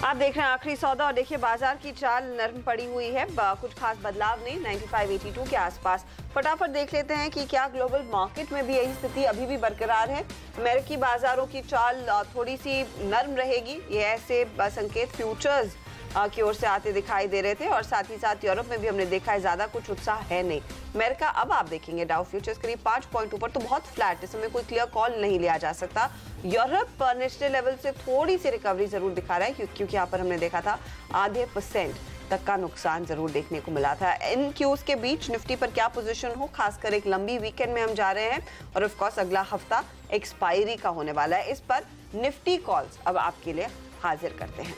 आप देख रहे हैं आखिरी सौदा, और देखिए बाजार की चाल नरम पड़ी हुई है, कुछ खास बदलाव नहीं, 9582 के आसपास। फटाफट देख लेते हैं कि क्या ग्लोबल मार्केट में भी यही स्थिति अभी भी बरकरार है। अमेरिकी बाजारों की चाल थोड़ी सी नरम रहेगी, ये ऐसे संकेत फ्यूचर्स की ओर से आते दिखाई दे रहे थे, और साथ ही साथ यूरोप में भी हमने देखा है ज्यादा कुछ उत्साह है नहीं। अमेरिका, अब आप देखेंगे डाउ फ्यूचर्स करीब 5 पॉइंट ऊपर, तो बहुत फ्लैट, इसमें कोई क्लियर कॉल नहीं लिया जा सकता। यूरोप निचले लेवल से थोड़ी सी रिकवरी जरूर दिखा रहा है, क्योंकि यहाँ पर हमने देखा था आधे % तक का नुकसान जरूर देखने को मिला था। इन क्यूज के बीच निफ्टी पर क्या पोजीशन हो, खासकर एक लंबी वीकेंड में हम जा रहे हैं, और ऑफ कोर्स अगला हफ्ता एक्सपायरी का होने वाला है। इस पर निफ्टी कॉल्स अब आपके लिए हाजिर करते हैं।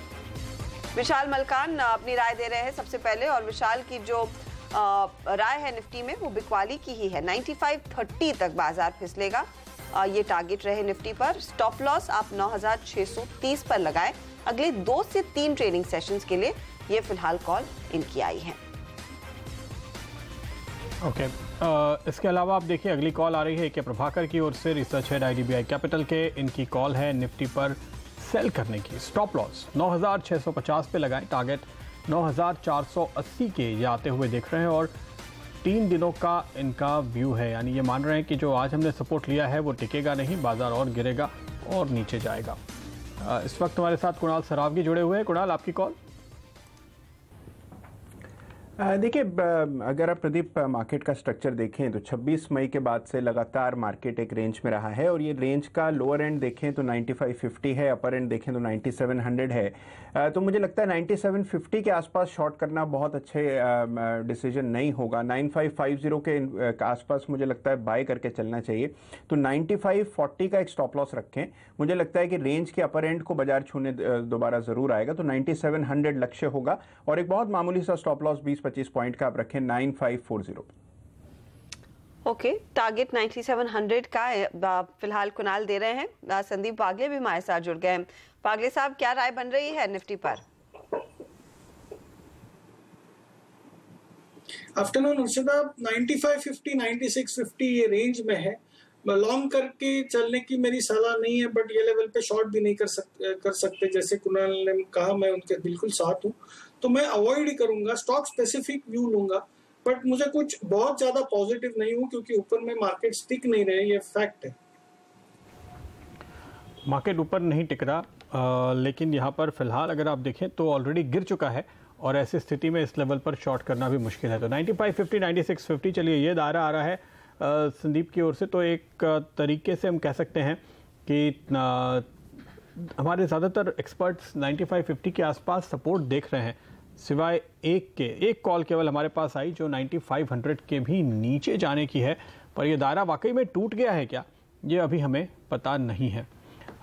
विशाल मलकान अपनी राय दे रहे हैं सबसे पहले, और विशाल की जो राय है निफ्टी में वो बिकवाली की ही है। 9530 तक बाजार फिसलेगा, ये टारगेट रहे निफ्टी पर। स्टॉप लॉस आप 9630 पर लगाएं। अगले 2 से 3 ट्रेडिंग सेशंस के लिए ये फिलहाल कॉल इनकी आई है। ओके, इसके अलावा आप देखिए अगली कॉल आ रही है के प्रभाकर की ओर से, रिसर्च हेड IDBI कैपिटल के। इनकी कॉल है निफ्टी पर सेल करने की। स्टॉप लॉस 9650 पे लगाएं, टारगेट 9480 के ये आते हुए देख रहे हैं, और 3 दिनों का इनका व्यू है, यानी ये मान रहे हैं कि जो आज हमने सपोर्ट लिया है वो टिकेगा नहीं, बाजार और गिरेगा और नीचे जाएगा। इस वक्त हमारे साथ कुणाल सरावगी जुड़े हुए हैं। कुणाल, आपकी कॉल। देखिए, अगर आप प्रदीप मार्केट का स्ट्रक्चर देखें तो 26 मई के बाद से लगातार मार्केट एक रेंज में रहा है, और ये रेंज का लोअर एंड देखें तो 9550 है, अपर एंड देखें तो 9700 है। तो मुझे लगता है 9750 के आसपास शॉर्ट करना बहुत अच्छे डिसीजन नहीं होगा। 9550 के आसपास मुझे लगता है बाय करके चलना चाहिए। तो 9540 का एक स्टॉप लॉस रखें। मुझे लगता है कि रेंज के अपर एंड को बाजार छूने दोबारा जरूर आएगा, तो 9700 लक्ष्य होगा, और एक बहुत मामूली सा स्टॉप लॉस 20-25 पॉइंट का आप रखें 9540। ओके, टारगेट 9700 का फिलहाल कुणाल दे रहे हैं। संदीप वागले भी हमारे साथ जुड़ गए हैं। वागले साहब, क्या राय बन रही है निफ्टी पर? आफ्टरनून अर्शदा, 9550 9650 ये रेंज में है। लॉन्ग करके चलने की मेरी सलाह नहीं है, बट ये लेवल पे शॉर्ट भी नहीं कर सकते जैसे कुणाल ने कहा, मैं उनके बिल्कुल साथ हूँ। तो मैं अवॉइड ही करूंगा, स्टॉक स्पेसिफिक व्यू लूंगा, बट मुझे कुछ बहुत ज्यादा पॉजिटिव नहीं हूं, क्योंकि ऊपर में मार्केट टिक नहीं रहे, ये फैक्ट है। मार्केट ऊपर नहीं टिक रहा, लेकिन यहाँ पर फिलहाल अगर आप देखें तो ऑलरेडी गिर चुका है, और ऐसी स्थिति में इस लेवल पर शॉर्ट करना भी मुश्किल है। तो 9550 9650 चलिए ये दायरा आ रहा है संदीप की ओर से। तो एक तरीके से हम कह सकते हैं कि हमारे ज़्यादातर एक्सपर्ट्स 9550 के आसपास सपोर्ट देख रहे हैं, सिवाय एक कॉल केवल हमारे पास आई जो 9500 के भी नीचे जाने की है, पर यह दायरा वाकई में टूट गया है क्या, ये अभी हमें पता नहीं है।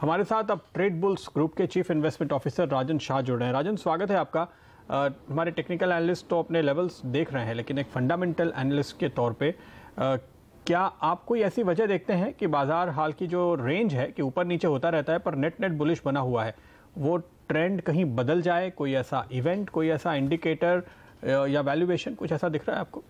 हमारे साथ अब ट्रेड बुल्स ग्रुप के चीफ इन्वेस्टमेंट ऑफिसर राजन शाह जुड़ रहे हैं। राजन, स्वागत है आपका। हमारे टेक्निकल एनालिस्ट तो अपने लेवल्स देख रहे हैं, लेकिन एक फंडामेंटल एनालिस्ट के तौर पे क्या आप कोई ऐसी वजह देखते हैं कि बाजार हाल की जो रेंज है कि ऊपर नीचे होता रहता है पर नेट बुलिश बना हुआ है, वो ट्रेंड कहीं बदल जाए? कोई ऐसा इवेंट, कोई ऐसा इंडिकेटर या वैल्यूएशन कुछ ऐसा दिख रहा है आपको?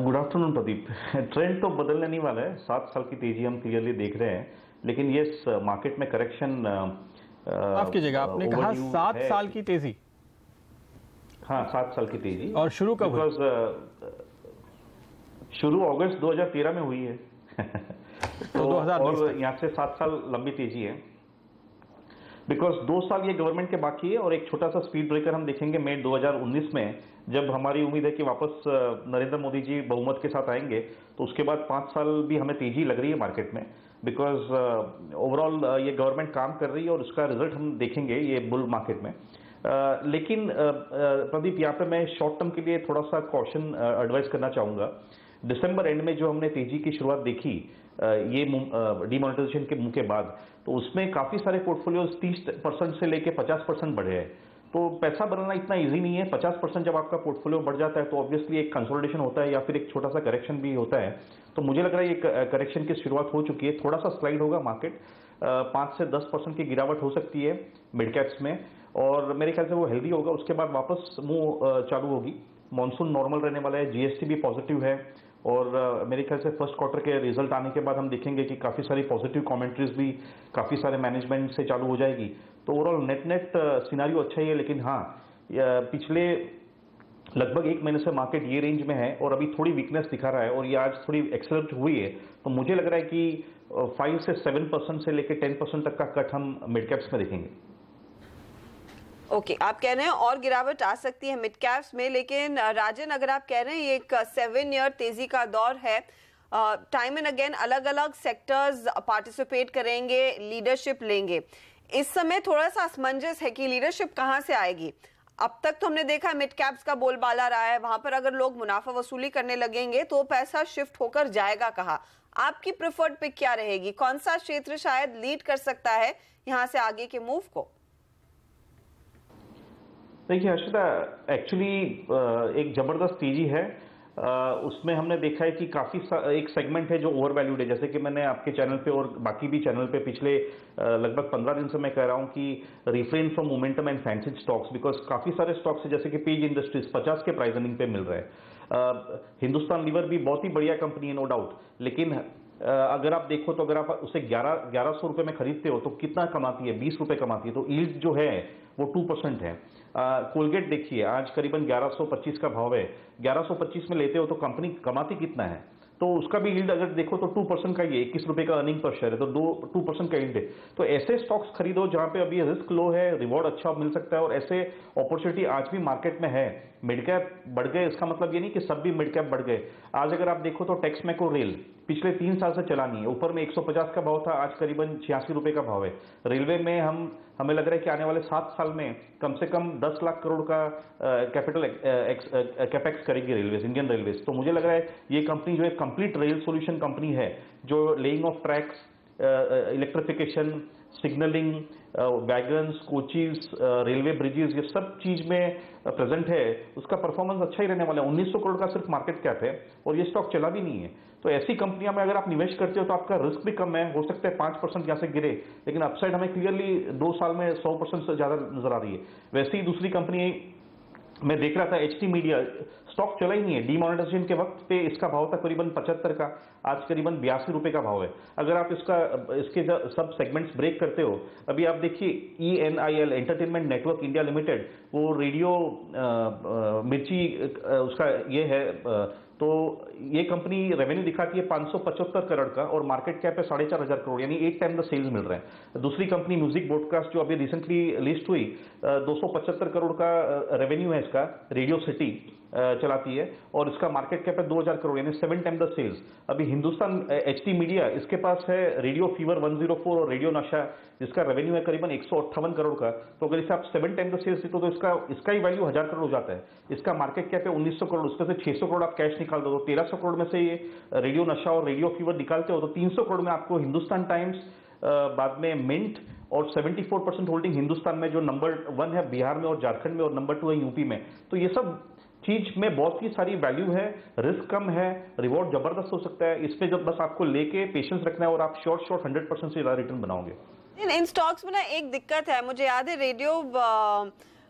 Good afternoon Pradeep. ट्रेंड तो बदलने नहीं वाला है, 7 साल की तेजी हम क्लियरली देख रहे हैं, लेकिन ये मार्केट में करेक्शन माफ कीजिएगा, आपने कहा 7 साल की तेजी? हाँ, 7 साल की तेजी। और शुरू कब हुई? शुरू अगस्त 2013 में हुई है। तो 2020 और यहाँ से 7 साल लंबी तेजी है, बिकॉज 2 साल ये गवर्नमेंट के बाकी है और एक छोटा सा स्पीड ब्रेकर हम देखेंगे मई 2019 में, जब हमारी उम्मीद है कि वापस नरेंद्र मोदी जी बहुमत के साथ आएंगे, तो उसके बाद 5 साल भी हमें तेजी लग रही है मार्केट में, बिकॉज ओवरऑल ये गवर्नमेंट काम कर रही है और उसका रिजल्ट हम देखेंगे ये बुल मार्केट में। लेकिन प्रदीप, यहाँ पे मैं शॉर्ट टर्म के लिए थोड़ा सा कॉशन एडवाइस करना चाहूँगा। दिसंबर एंड में जो हमने तेजी की शुरुआत देखी ये डिमोनेटाइजेशन के मुंह के बाद, तो उसमें काफ़ी सारे पोर्टफोलियोज 30% से लेके 50% बढ़े हैं। तो पैसा बनाना इतना इजी नहीं है। 50% जब आपका पोर्टफोलियो बढ़ जाता है तो ऑब्वियसली एक कंसोलिडेशन होता है या फिर एक छोटा सा करेक्शन भी होता है। तो मुझे लग रहा है ये करेक्शन की शुरुआत हो चुकी है, थोड़ा सा स्लाइड होगा मार्केट, 5 से 10% की गिरावट हो सकती है मिड कैप्स में, और मेरे ख्याल से वो हेल्दी होगा। उसके बाद वापस मूव चालू होगी, मॉनसून नॉर्मल रहने वाला है, जीएसटी भी पॉजिटिव है, और मेरे ख्याल से फर्स्ट क्वार्टर के रिजल्ट आने के बाद हम देखेंगे कि काफ़ी सारी पॉजिटिव कमेंट्रीज भी काफ़ी सारे मैनेजमेंट से चालू हो जाएगी। तो ओवरऑल नेट सिनारियो अच्छा ही है, लेकिन हाँ, पिछले लगभग 1 महीने से मार्केट ये रेंज में है और अभी थोड़ी वीकनेस दिखा रहा है, और ये आज थोड़ी एक्सेलरेट हुई है। तो मुझे लग रहा है कि 5 से 7% से लेकर 10% तक का कट हम मिड कैप्स में देखेंगे। ओके, आप कह रहे हैं और गिरावट आ सकती है मिड कैप्स में, लेकिन राजन, अगर आप कह रहे हैं ये एक 7 ईयर तेजी का दौर है, टाइम एंड अगेन अलग अलग सेक्टर्स पार्टिसिपेट करेंगे, लीडरशिप लेंगे, इस समय थोड़ा सा असमंजस है कि लीडरशिप कहां से आएगी। अब तक तो हमने देखा मिड कैप्स का बोलबाला रहा है, वहां पर अगर लोग मुनाफा वसूली करने लगेंगे तो पैसा शिफ्ट होकर जाएगा कहाँ? आपकी प्रेफर्ड पिक क्या रहेगी? कौन सा क्षेत्र शायद लीड कर सकता है यहाँ से आगे के मूव को? देखिए हर्षिता, एक्चुअली एक जबरदस्त तेजी है, उसमें हमने देखा है कि काफ़ी एक सेगमेंट है जो ओवर वैल्यूड है, जैसे कि मैंने आपके चैनल पे और बाकी भी चैनल पे पिछले लगभग 15 दिन से मैं कह रहा हूं कि refrain from momentum and fancy stocks, because काफ़ी सारे स्टॉक्स है जैसे कि पेज इंडस्ट्रीज 50 के प्राइस अर्निंग पे मिल रहे हैं। हिंदुस्तान लीवर भी बहुत ही बढ़िया कंपनी है, नो डाउट, लेकिन अगर आप देखो तो अगर आप उसे 1100 रुपये में खरीदते हो तो कितना कमाती है? 20 रुपये कमाती है। तो यील्ड जो है वो 2% है। कोलगेट देखिए, आज करीबन 1125 का भाव है, 1125 में लेते हो तो कंपनी कमाती कितना है? तो उसका भी यील्ड अगर देखो तो 2% का ही है, 21 रुपये का अर्निंग पर शेयर है, तो 2% का यील्ड है। तो ऐसे स्टॉक्स खरीदो जहां पे अभी रिस्क लो है, रिवॉर्ड अच्छा मिल सकता है, और ऐसे अपॉर्चुनिटी आज भी मार्केट में है। मिड कैप बढ़ गए, इसका मतलब ये नहीं कि सब भी मिड कैप बढ़ गए। आज अगर आप देखो तो टेक्समैको रेल पिछले 3 साल से चला नहीं है, ऊपर में 150 का भाव था, आज करीबन 86 रुपये का भाव है। रेलवे में हमें लग रहा है कि आने वाले 7 साल में कम से कम 10 लाख करोड़ का कैपिटल कैपेक्स करेगी रेलवेज, इंडियन रेलवेज। तो मुझे लग रहा है ये कंपनी जो एक कंप्लीट रेल सॉल्यूशन कंपनी है, जो laying of tracks, electrification, signalling, wagons, coaches, railway bridges, ये सब चीज में प्रेजेंट है, उसका परफॉर्मेंस अच्छा ही रहने वाला है। 1900 करोड़ का सिर्फ मार्केट कैप है और ये स्टॉक चला भी नहीं है। तो ऐसी कंपनियों में अगर आप निवेश करते हो तो आपका रिस्क भी कम है, हो सकता है 5% यहाँ से गिरे, लेकिन अपसाइड हमें क्लियरली 2 साल में 100% से ज्यादा नजर आ रही है। वैसे ही दूसरी कंपनी मैं देख रहा था, एचटी मीडिया, स्टॉक चला ही नहीं है। डीमोनेटाइजेशन के वक्त पे इसका भाव था करीबन 75 का, आज करीबन 82 रुपये का भाव है। अगर आप इसके सब सेगमेंट्स ब्रेक करते हो, अभी आप देखिए ENIL, entertainment network India limited, वो रेडियो मिर्ची उसका ये है, तो ये कंपनी रेवेन्यू दिखाती है 575 करोड़ का और मार्केट कैप है 4500 करोड़, यानी 8 टाइम द सेल्स मिल रहे हैं। दूसरी कंपनी म्यूजिक ब्रॉडकास्ट जो अभी रिसेंटली लिस्ट हुई, 275 करोड़ का रेवेन्यू है इसका, रेडियो सिटी चलाती है और इसका मार्केट कैप है 2000 करोड़, यानी 7 टाइम द सेल्स। अभी हिंदुस्तान एचटी मीडिया, इसके पास है रेडियो फीवर 104 और रेडियो नशा, जिसका रेवेन्यू है करीबन 158 करोड़ का। तो अगर इसे आप 7 टाइम द सेल्स तो इसका ही वैल्यू 1000 करोड़ हो जाता है। इसका मार्केट कैप है 1900 करोड़, उसमें से 600 करोड़ आप कैश निकाल दो तो 1300 करोड़ में से ये रेडियो नशा और रेडियो फीवर निकालते हो तो 300 करोड़ में आपको हिंदुस्तान टाइम्स, बाद में मिंट और 74% होल्डिंग हिंदुस्तान में, जो नंबर 1 है बिहार में और झारखंड में और नंबर 2 है यूपी में। तो ये सब चीज में बहुत ही सारी वैल्यू है, रिस्क कम है, रिवॉर्ड जबरदस्त हो सकता है। इसमें जब बस आपको लेके पेशेंस रखना है और आप शॉर्ट 100% से ज्यादा रिटर्न बनाओगे। इन स्टॉक्स में ना एक दिक्कत है, मुझे याद है रेडियो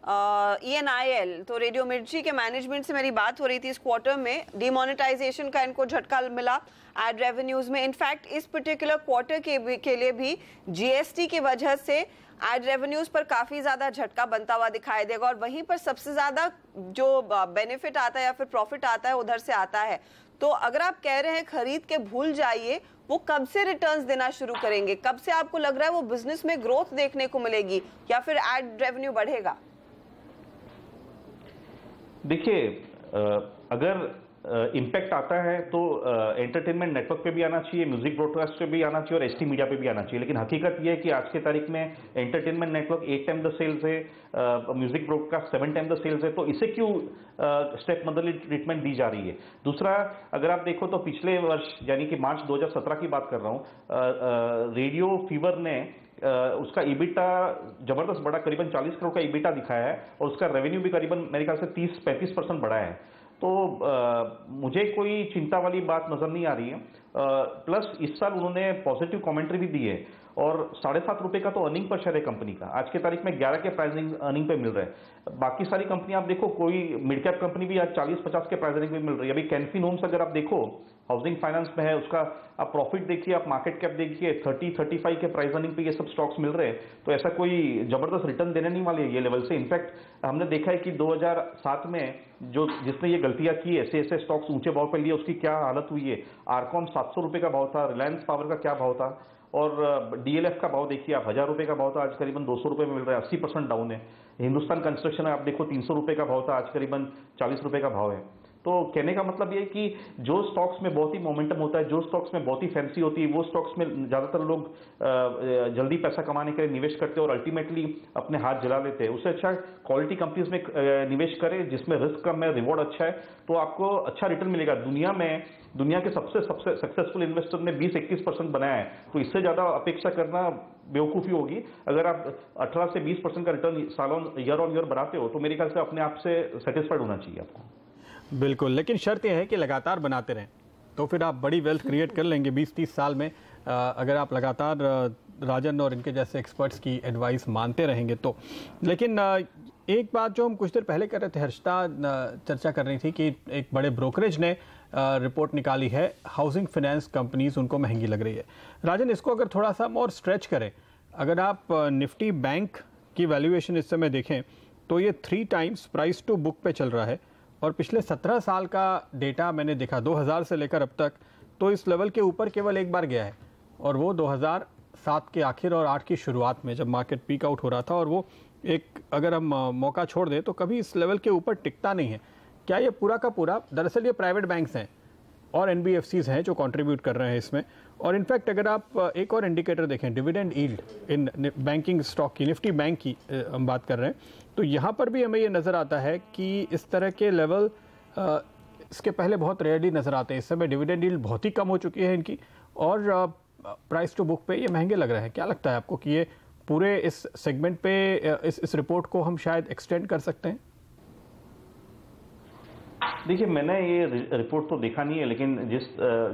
ENIL, तो रेडियो मिर्ची के मैनेजमेंट से मेरी बात हो रही थी, इस क्वार्टर में डिमोनेटाइजेशन का इनको झटका मिला एड रेवेन्यूज में। इनफैक्ट इस पर्टिकुलर क्वार्टर के लिए भी GST की वजह से एड रेवेन्यूज पर काफी ज्यादा झटका बनता हुआ दिखाई देगा, और वहीं पर सबसे ज्यादा जो बेनिफिट आता है या फिर प्रॉफिट आता है उधर से आता है। तो अगर आप कह रहे हैं खरीद के भूल जाइए, वो कब से रिटर्न्स देना शुरू करेंगे? कब से आपको लग रहा है वो बिजनेस में ग्रोथ देखने को मिलेगी या फिर एड रेवेन्यू बढ़ेगा? देखिए, अगर इम्पैक्ट आता है तो एंटरटेनमेंट नेटवर्क पे भी आना चाहिए, म्यूजिक ब्रॉडकास्ट पे भी आना चाहिए और ST मीडिया पे भी आना चाहिए। लेकिन हकीकत यह है कि आज के तारीख में entertainment network 8 time the sales है, music broadcast 7 time the sales है, तो इसे क्यों स्टेप मदरली ट्रीटमेंट दी जा रही है? दूसरा, अगर आप देखो तो पिछले वर्ष यानी कि मार्च 2017 की बात कर रहा हूँ, रेडियो फीवर ने उसका ईबिटा जबरदस्त बढ़ा, करीबन 40 करोड़ का ईबिटा दिखाया है और उसका रेवेन्यू भी करीबन मेरे ख्याल से 30-35% बढ़ा है। तो मुझे कोई चिंता वाली बात नजर नहीं आ रही है। प्लस इस साल उन्होंने पॉजिटिव कमेंट्री भी दी है और 7.5 रुपए का तो अर्निंग पर शेयर है कंपनी का, आज के तारीख में 11 के प्राइसिंग अर्निंग पे मिल रहा है। बाकी सारी कंपनी आप देखो, कोई मिड कैप कंपनी भी आज 40-50 के प्राइस अर्निंग पे मिल रही है। अभी कैनफिन होम्स अगर आप देखो, हाउसिंग फाइनेंस में है, उसका आप प्रॉफिट देखिए, आप मार्केट कैप देखिए, 30-35 के प्राइस अर्निंग पे ये सब स्टॉक्स मिल रहे हैं। तो ऐसा कोई जबरदस्त रिटर्न देने नहीं वाले ये लेवल से। इनफैक्ट हमने देखा है कि 2007 में जिसने ये गलतियां की, ऐसे स्टॉक्स ऊंचे भाव पर लिए, उसकी क्या हालत हुई है। आरकॉम 700 रुपए का भाव था, रिलायंस पावर का क्या भाव था, और DLF का भाव देखिए आप, 1000 रुपए का भाव था, आज करीबन 200 रुपए में मिल रहा है, 80% डाउन है। हिंदुस्तान कंस्ट्रक्शन आप देखो 300 रुपए का भाव था, आज करीबन 40 रुपए का भाव है। तो कहने का मतलब ये है कि जो स्टॉक्स में बहुत ही मोमेंटम होता है, जो स्टॉक्स में बहुत ही फैंसी होती है, वो स्टॉक्स में ज्यादातर लोग जल्दी पैसा कमाने के लिए निवेश करते हैं और अल्टीमेटली अपने हाथ जला लेते हैं। उससे अच्छा क्वालिटी कंपनीज में निवेश करें जिसमें रिस्क कम है, रिवॉर्ड अच्छा है, तो आपको अच्छा रिटर्न मिलेगा। दुनिया के सबसे सक्सेसफुल इन्वेस्टर ने 20-21% बनाया है, तो इससे ज्यादा अपेक्षा करना बेवकूफ़ी होगी। अगर आप 18 से 20% का रिटर्न ईयर ऑन ईयर बनाते हो तो मेरे ख्याल से अपने आप से सेटिस्फाइड होना चाहिए आपको। बिल्कुल, लेकिन शर्त यह है कि लगातार बनाते रहें, तो फिर आप बड़ी वेल्थ क्रिएट कर लेंगे 20-30 साल में। अगर आप लगातार राजन और इनके जैसे एक्सपर्ट्स की एडवाइस मानते रहेंगे तो। लेकिन एक बात जो हम कुछ देर पहले कर रहे थे, हर्षिता चर्चा कर रही थी कि एक बड़े ब्रोकरेज ने रिपोर्ट निकाली है, हाउसिंग फाइनेंस कंपनीज उनको महंगी लग रही है। राजन, इसको अगर थोड़ा सा हम और स्ट्रेच करें, अगर आप निफ्टी बैंक की वैल्यूएशन इस समय देखें तो ये 3 टाइम्स प्राइस टू बुक पे चल रहा है, और पिछले 17 साल का डेटा मैंने देखा 2000 से लेकर अब तक, तो इस लेवल के ऊपर केवल एक बार गया है, और वो 2007 के आखिर और 8 की शुरुआत में जब मार्केट पीक आउट हो रहा था। और वो एक अगर हम मौका छोड़ दें तो कभी इस लेवल के ऊपर टिकता नहीं है। क्या ये पूरा का पूरा, दरअसल ये प्राइवेट बैंक्स हैं और NBFCs हैं जो कंट्रीब्यूट कर रहे हैं इसमें। और इनफैक्ट अगर आप एक और इंडिकेटर देखें, dividend yield in banking stock की, निफ्टी बैंक की हम बात कर रहे हैं, तो यहाँ पर भी हमें ये नज़र आता है कि इस तरह के लेवल इसके पहले बहुत रेयरली नज़र आते हैं। इस समय डिविडेंड यील्ड बहुत ही कम हो चुकी है इनकी, और प्राइस टू बुक पे ये महंगे लग रहे हैं। क्या लगता है आपको कि ये पूरे इस सेगमेंट पे इस रिपोर्ट को हम शायद एक्सटेंड कर सकते हैं? देखिए, मैंने ये रिपोर्ट तो देखा नहीं है, लेकिन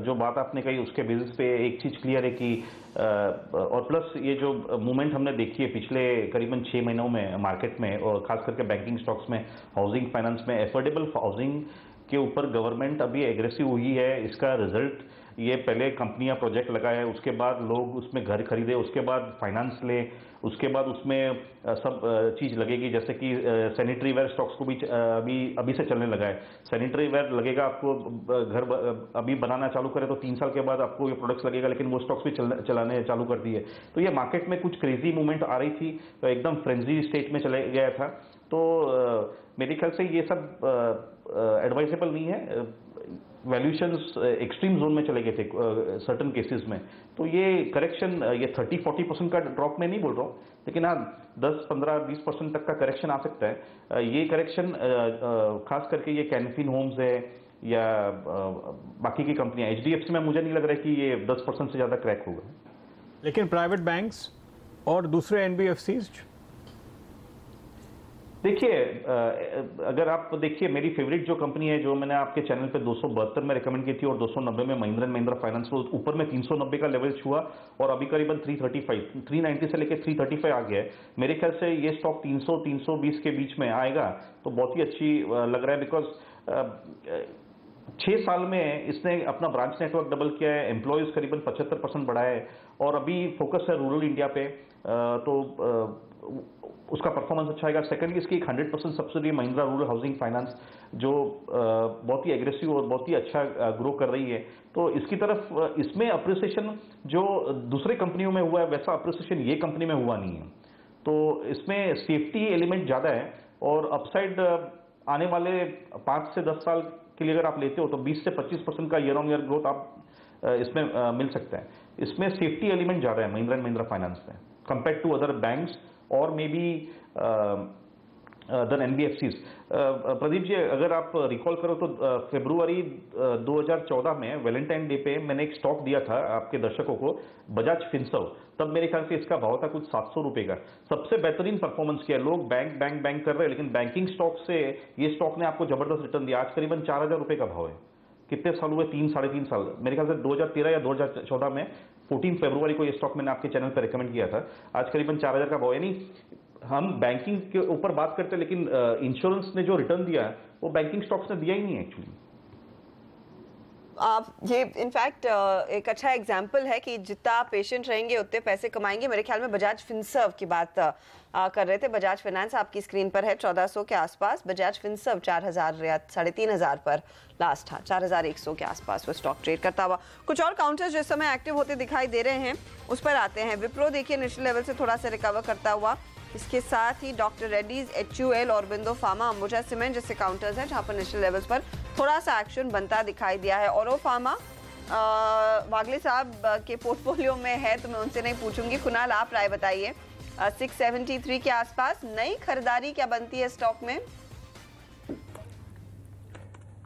जो बात आपने कही उसके बेसिस पे एक चीज क्लियर है कि और प्लस ये जो मूवमेंट हमने देखी है पिछले करीबन 6 महीनों में मार्केट में, और खास करके बैंकिंग स्टॉक्स में, हाउसिंग फाइनेंस में, एफोर्डेबल हाउसिंग के ऊपर गवर्नमेंट अभी एग्रेसिव हुई है। इसका रिजल्ट ये पहले कंपनियां प्रोजेक्ट लगाए, उसके बाद लोग उसमें घर खरीदे, उसके बाद फाइनेंस ले, उसके बाद उसमें सब चीज लगेगी, जैसे कि सैनिटरी वेयर स्टॉक्स को भी अभी से चलने लगा है। सैनिटरी वेयर लगेगा आपको, घर अभी बनाना चालू करे तो 3 साल के बाद आपको ये प्रोडक्ट्स लगेगा, लेकिन वो स्टॉक्स भी चलाने चालू कर दिए। तो ये मार्केट में कुछ क्रेजी मूवमेंट आ रही थी, तो एकदम फ्रेंजी स्टेट में चले गया था। तो मेरे ख्याल से ये सब एडवाइजेबल नहीं है। वैल्यूएशंस एक्सट्रीम जोन में चले गए थे सर्टन केसेस में, तो ये करेक्शन, ये 30-40% का ड्रॉप मैं नहीं बोल रहा हूँ, लेकिन हाँ 10-15-20% तक का करेक्शन आ सकता है। ये करेक्शन खास करके ये कैनफिन होम्स है या बाकी की कंपनियां, HDFC में मुझे नहीं लग रहा है कि ये 10% से ज्यादा क्रैक होगा। लेकिन प्राइवेट बैंक्स और दूसरे NBFCs देखिए, अगर आप देखिए मेरी फेवरेट जो कंपनी है जो मैंने आपके चैनल पे 272 में रेकमेंड की थी और 290 में महिंद्रा एंड महिंद्रा फाइनेंस को ऊपर में 390 का लेवल छुआ और अभी करीबन 390 से लेकर 335 आ गया है। मेरे ख्याल से ये स्टॉक 300-320 के बीच में आएगा तो बहुत ही अच्छी लग रहा है, बिकॉज 6 साल में इसने अपना ब्रांच नेटवर्क डबल किया है, एम्प्लॉयज करीबन 75% बढ़ाया है और अभी फोकस है रूरल इंडिया पे, तो उसका परफॉर्मेंस अच्छा आएगा। सेकंडली इसकी एक 100% subsidy Mahindra rural housing finance जो बहुत ही एग्रेसिव और बहुत ही अच्छा ग्रो कर रही है, तो इसकी तरफ इसमें अप्रिसिएशन जो दूसरे कंपनियों में हुआ है वैसा अप्रिसिएशन ये कंपनी में हुआ नहीं है, तो इसमें सेफ्टी एलिमेंट ज़्यादा है और अपसाइड आने वाले 5 से 10 साल के लिए अगर आप लेते हो तो 20 से 25% का ईयर ऑन ईयर ग्रोथ आप इसमें मिल सकता है। इसमें सेफ्टी एलिमेंट ज़्यादा है महिंद्रा एंड महिंद्रा फाइनेंस में कंपेयर टू अदर बैंक्स और maybe then NBFCs. Pradeep ji, अगर आप रिकॉल करो तो फरवरी 2014 में वैलेंटाइन डे पे मैंने एक स्टॉक दिया था आपके दर्शकों को, बजाज फिनसर्व। तब मेरे ख्याल से इसका भाव था कुछ 700 रुपए का। सबसे बेहतरीन परफॉर्मेंस किया। लोग बैंक कर रहे हैं लेकिन बैंकिंग स्टॉक से ये स्टॉक ने आपको जबरदस्त रिटर्न दिया। आज करीबन 4000 रुपए का भाव है। कितने साल हुए? 3-3.5 साल। मेरे ख्याल से 2013 या 2014 में 14 फरवरी को ये स्टॉक मैंने आपके चैनल पर रिकमेंड किया था। आज करीबन 4000 का भाव। यानी हम बैंकिंग के ऊपर बात करते हैं लेकिन इंश्योरेंस ने जो रिटर्न दिया है वो बैंकिंग स्टॉक्स ने दिया ही नहीं है एक्चुअली। आप ये इनफैक्ट एक अच्छा एग्जाम्पल है कि जितना आप पेशेंट रहेंगे उतने पैसे कमाएंगे। मेरे ख्याल में बजाज फिनसर्व की बात कर रहे थे। बजाज फाइनेंस आपकी स्क्रीन पर है 1400 के आसपास, बजाज फिनसर्व 4000 या 3500 पर लास्ट था, 4100 के आसपास वो स्टॉक ट्रेड करता हुआ। कुछ और काउंटर्स जो इस समय एक्टिव होते दिखाई दे रहे हैं उस पर आते हैं। विप्रो देखिए निचले लेवल से थोड़ा सा रिकवर करता हुआ, इसके साथ ही doctor Reddy's, HUL, Aurobindo pharma, Ambuja cement जैसे काउंटर्स हैं जहां पर नेशनल लेवल्स पर थोड़ा सा एक्शन बनता दिखाई दिया है। औरो फार्मा वागले साहब के पोर्टफोलियो में है तो मैं उनसे नहीं पूछूंगी। कुणाल, आप राय बताइए। 673 के आसपास नई खरीदारी क्या बनती है स्टॉक में?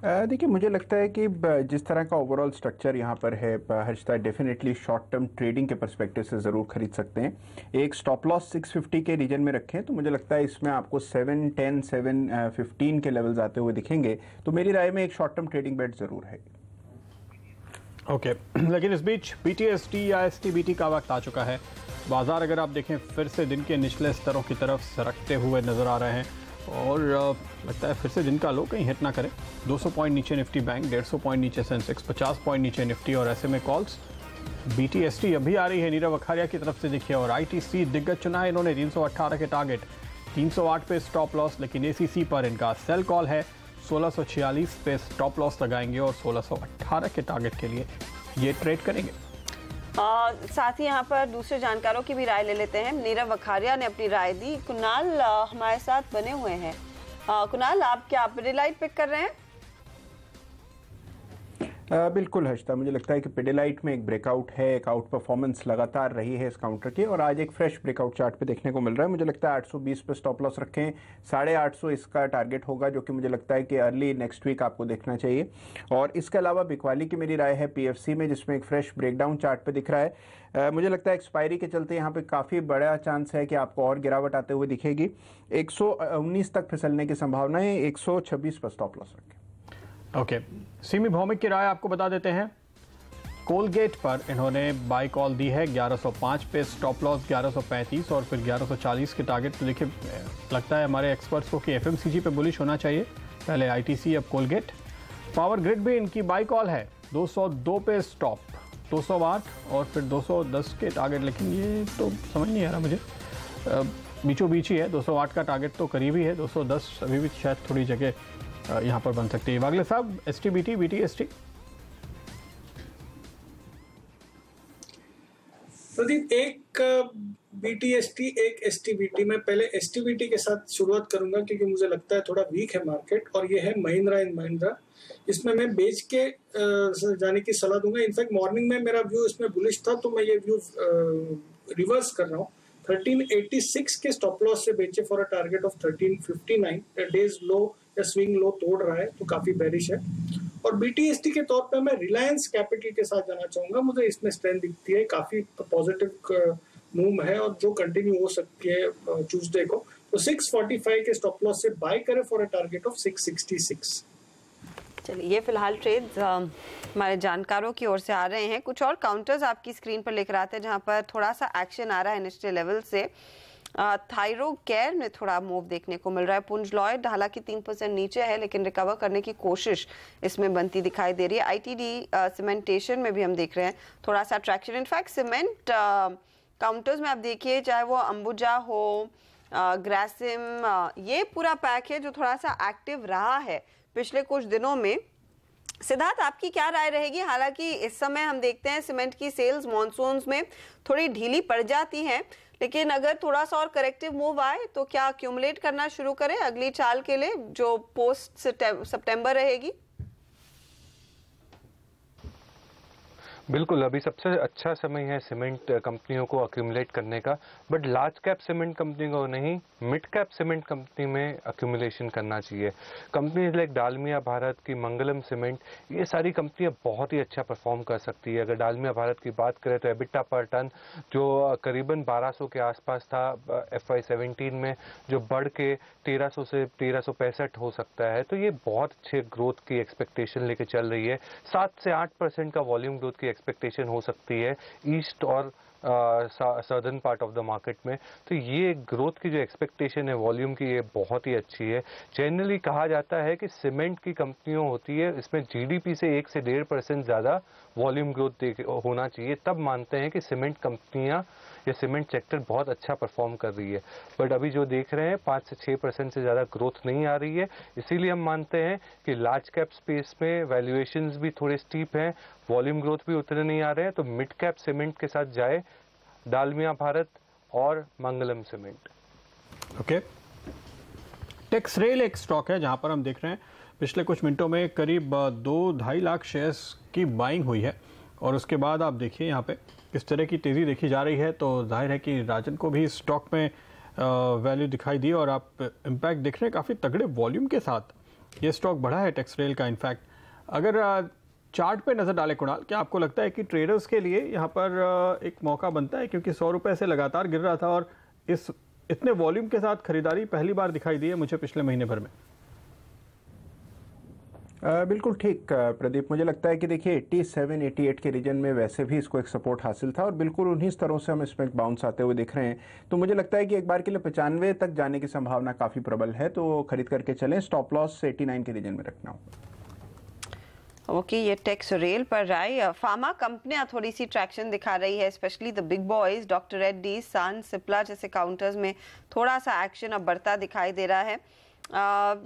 देखिए, मुझे लगता है कि जिस तरह का ओवरऑल स्ट्रक्चर यहाँ पर है Harshita, definitely short term trading के पर्सपेक्टिव से ज़रूर खरीद सकते हैं। एक स्टॉप लॉस 650 के रीजन में रखें तो मुझे लगता है इसमें आपको 710, 715 के लेवल्स आते हुए दिखेंगे, तो मेरी राय में एक शॉर्ट टर्म ट्रेडिंग बेट ज़रूर है। ओके, लेकिन इस बीच BTST या STBT का वक्त आ चुका है। बाजार अगर आप देखें फिर से दिन के निचले स्तरों की तरफ सरकते हुए नजर आ रहे हैं और लगता है फिर से दिन का लो कहीं हिट ना करे। 200 पॉइंट नीचे निफ्टी बैंक, 150 पॉइंट नीचे सेंसेक्स, 50 पॉइंट नीचे निफ्टी और ऐसे में कॉल्स। BTST अभी आ रही है नीरव अखारिया की तरफ से देखिए और ITC दिग्गज चुना है इन्होंने 318 के टारगेट, 308 पे स्टॉप लॉस, लेकिन ACC पर इनका सेल कॉल है। 1646 पे स्टॉप लॉस लगाएंगे और 1618 के टारगेट के लिए ये ट्रेड करेंगे। साथ ही यहाँ पर दूसरे जानकारों की भी राय ले लेते हैं। नीरव अखारिया ने अपनी राय दी। कुणाल हमारे साथ बने हुए हैं। कुणाल, आप क्या पिडिलाइट पिक कर रहे हैं? बिल्कुल हर्षिता, मुझे लगता है कि पिडिलाइट में एक ब्रेकआउट है, एक आउट परफॉर्मेंस लगातार रही है इस काउंटर की और आज एक फ्रेश ब्रेकआउट चार्ट पे देखने को मिल रहा है। मुझे लगता है 820 पे स्टॉप लॉस रखें, 850 इसका टारगेट होगा जो कि मुझे लगता है कि अर्ली नेक्स्ट वीक आपको देखना चाहिए। और इसके अलावा बिकवाली की मेरी राय है PFC में, जिसमें एक फ्रेश ब्रेकडाउन चार्ट पे दिख रहा है। मुझे लगता है एक्सपायरी के चलते यहाँ पे काफ़ी बड़ा चांस है कि आपको और गिरावट आते हुए दिखेगी। 119 तक फिसलने की संभावना है, 126 पर स्टॉप लॉस रखें। ओके, सीमी भौमिक की राय आपको बता देते हैं। कोलगेट पर इन्होंने बाय कॉल दी है 1105 पे, स्टॉप लॉस 1135 और फिर 1140 के टारगेट। तो देखिए लगता है हमारे एक्सपर्ट्स को कि FMCG पे बुलिश होना चाहिए, पहले ITC अब कोलगेट। पावर ग्रिड भी इनकी बाय कॉल है, 202 पे स्टॉप, 208 और फिर 210 के टारगेट, लेकिन ये तो समझ नहीं आ रहा मुझे, बीचों बीच ही है। 208 का टारगेट तो करीब ही है, 210 अभी भी शायद थोड़ी जगह यहाँ पर बन सकती है। वागले साहब, STBT, BTST? प्रदीप, एक BTST एक STBT। मैं पहले STBT के साथ शुरुआत करूंगा क्योंकि मुझे लगता है थोड़ा वीक है मार्केट, और ये है महिंद्रा एंड महिंद्रा। इसमें मैं बेच के जाने की सलाह दूंगा। इनफैक्ट मॉर्निंग में मेरा व्यू इसमें बुलिश था तो मैं ये व्यू रिवर्स कर रहा हूँ। 1386 के स्टॉप लॉस से बेचे for a target of 1359। Day's low या स्विंग लो तोड़ रहा है तो काफी बेरिश है। और BTST के तौर पे मैं रिलायंस कैपिटल के साथ जाना चाहूंगा। मुझे इसमें स्ट्रेंथ दिखती है, काफी पॉजिटिव मूव है और जो कंटिन्यू हो सकती है ट्यूसडे को। तो 645 के स्टॉप लॉस से बाय करें फॉर अ टारगेट ऑफ 666। चलिए, ये फिलहाल ट्रेड्स हमारे जानकारों की ओर से आ रहे हैं। कुछ और काउंटर्स आपकी स्क्रीन पर लेकर आते हैं जहां पर थोड़ा सा एक्शन आ रहा है निचले लेवल से। थायरो केयर में थोड़ा मूव देखने को मिल रहा है। पुंज लॉयड हालांकि 3% नीचे है लेकिन रिकवर करने की कोशिश इसमें बनती दिखाई दे रही है। आईटीडी सीमेंटेशन में भी हम देख रहे हैं थोड़ा सा ट्रैक्शन। इनफैक्ट सीमेंट काउंटर्स में आप देखिए, चाहे वो अंबुजा हो, ग्रासिम, ये पूरा पैक है जो थोड़ा सा एक्टिव रहा है पिछले कुछ दिनों में। सिद्धार्थ, आपकी क्या राय रहेगी? हालांकि इस समय हम देखते हैं सीमेंट की सेल्स मॉनसून्स में थोड़ी ढीली पड़ जाती हैं, लेकिन अगर थोड़ा सा और करेक्टिव मूव आए तो क्या अक्यूमुलेट करना शुरू करें अगली चाल के लिए जो पोस्ट सितंबर रहेगी? बिल्कुल, अभी सबसे अच्छा समय है सीमेंट कंपनियों को अक्यूमुलेट करने का, but large cap cement company को नहीं, मिड कैप सीमेंट कंपनी में अक्यूमुलेशन करना चाहिए। कंपनीज लाइक डालमिया भारत की, मंगलम सीमेंट, ये सारी कंपनियां बहुत ही अच्छा परफॉर्म कर सकती है। अगर डालमिया भारत की बात करें तो एबिटा पर टन जो करीबन 1200 के आसपास था FY17 में, जो बढ़ के 1300 से 1365 हो सकता है, तो ये बहुत अच्छे ग्रोथ की एक्सपेक्टेशन लेके चल रही है। 7 से 8% का वॉल्यूम ग्रोथ की एक्सपेक्टेशन हो सकती है ईस्ट और southern part of the market में। तो ये ग्रोथ की जो एक्सपेक्टेशन है वॉल्यूम की, ये बहुत ही अच्छी है। जनरली कहा जाता है कि सीमेंट की कंपनियों होती है, इसमें जीडीपी से 1 से 1.5% ज़्यादा वॉल्यूम ग्रोथ होना चाहिए, तब मानते हैं कि सीमेंट कंपनियां या सीमेंट सेक्टर बहुत अच्छा परफॉर्म कर रही है। बट अभी जो देख रहे हैं 5 से 6% से ज़्यादा ग्रोथ नहीं आ रही है, इसीलिए हम मानते हैं कि लार्ज कैप स्पेस में वैल्यूएशंस भी थोड़े स्टीप हैं, वॉल्यूम ग्रोथ भी उतने नहीं आ रहे हैं, तो मिड कैप सीमेंट के साथ जाए डालमिया भारत और मंगलम सीमेंट। ओके, टेक्सरेल एक स्टॉक है जहां पर हम देख रहे हैं पिछले कुछ मिनटों में करीब 2-2.5 लाख शेयर्स की बाइंग हुई है और उसके बाद आप देखिए यहाँ पे किस तरह की तेज़ी देखी जा रही है। तो जाहिर है कि राजन को भी स्टॉक में वैल्यू दिखाई दी और आप इम्पैक्ट देख रहे हैं काफ़ी तगड़े वॉल्यूम के साथ ये स्टॉक बढ़ा है टेक्सरेल का। इनफैक्ट अगर चार्ट पे नज़र डालें कुणाल, क्या आपको लगता है कि ट्रेडर्स के लिए यहाँ पर एक मौका बनता है, क्योंकि 100 रुपये से लगातार गिर रहा था और इस इतने वॉल्यूम के साथ खरीदारी पहली बार दिखाई दी है मुझे पिछले महीने भर में। बिल्कुल ठीक प्रदीप, मुझे लगता है कि देखिए 87-88 के रीजन में वैसे भी इसको एक सपोर्ट हासिल था और बिल्कुल उन्हीं स्तरों से हम इसमें बाउंस आते हुए दिख रहे हैं। तो मुझे लगता है कि एक बार के लिए 95 तक जाने की संभावना काफ़ी प्रबल है, तो खरीद करके चलें। स्टॉप लॉस 89 के रीजन में रखना होगा। ओके, ये टेक्सरेल पर राय। फार्मा कंपनियां थोड़ी सी ट्रैक्शन दिखा रही है, specially the big boys, doctor Reddy, Sun, Cipla जैसे काउंटर्स में थोड़ा सा एक्शन अब बढ़ता दिखाई दे रहा है।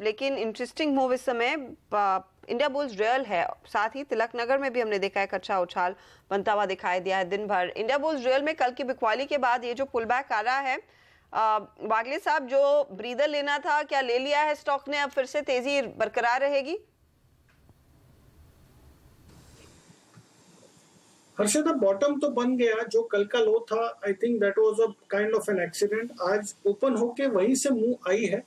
लेकिन इंटरेस्टिंग मूव इस समय इंडिया बुल्स रियल है। साथ ही तिलक नगर में भी हमने देखा है अच्छा उछाल बनता हुआ दिखाई दिया है दिन भर। इंडिया बुल्स रियल में कल की बिकवाली के बाद ये जो पुल बैक आ रहा है, वागले साहब जो ब्रीदर लेना था क्या ले लिया है स्टॉक ने? अब फिर से तेजी बरकरार रहेगी? हर्षद, बॉटम तो बन गया, जो कल का लो था I think that was a kind of an accident. आज ओपन होके वहीं से मुंह आई है,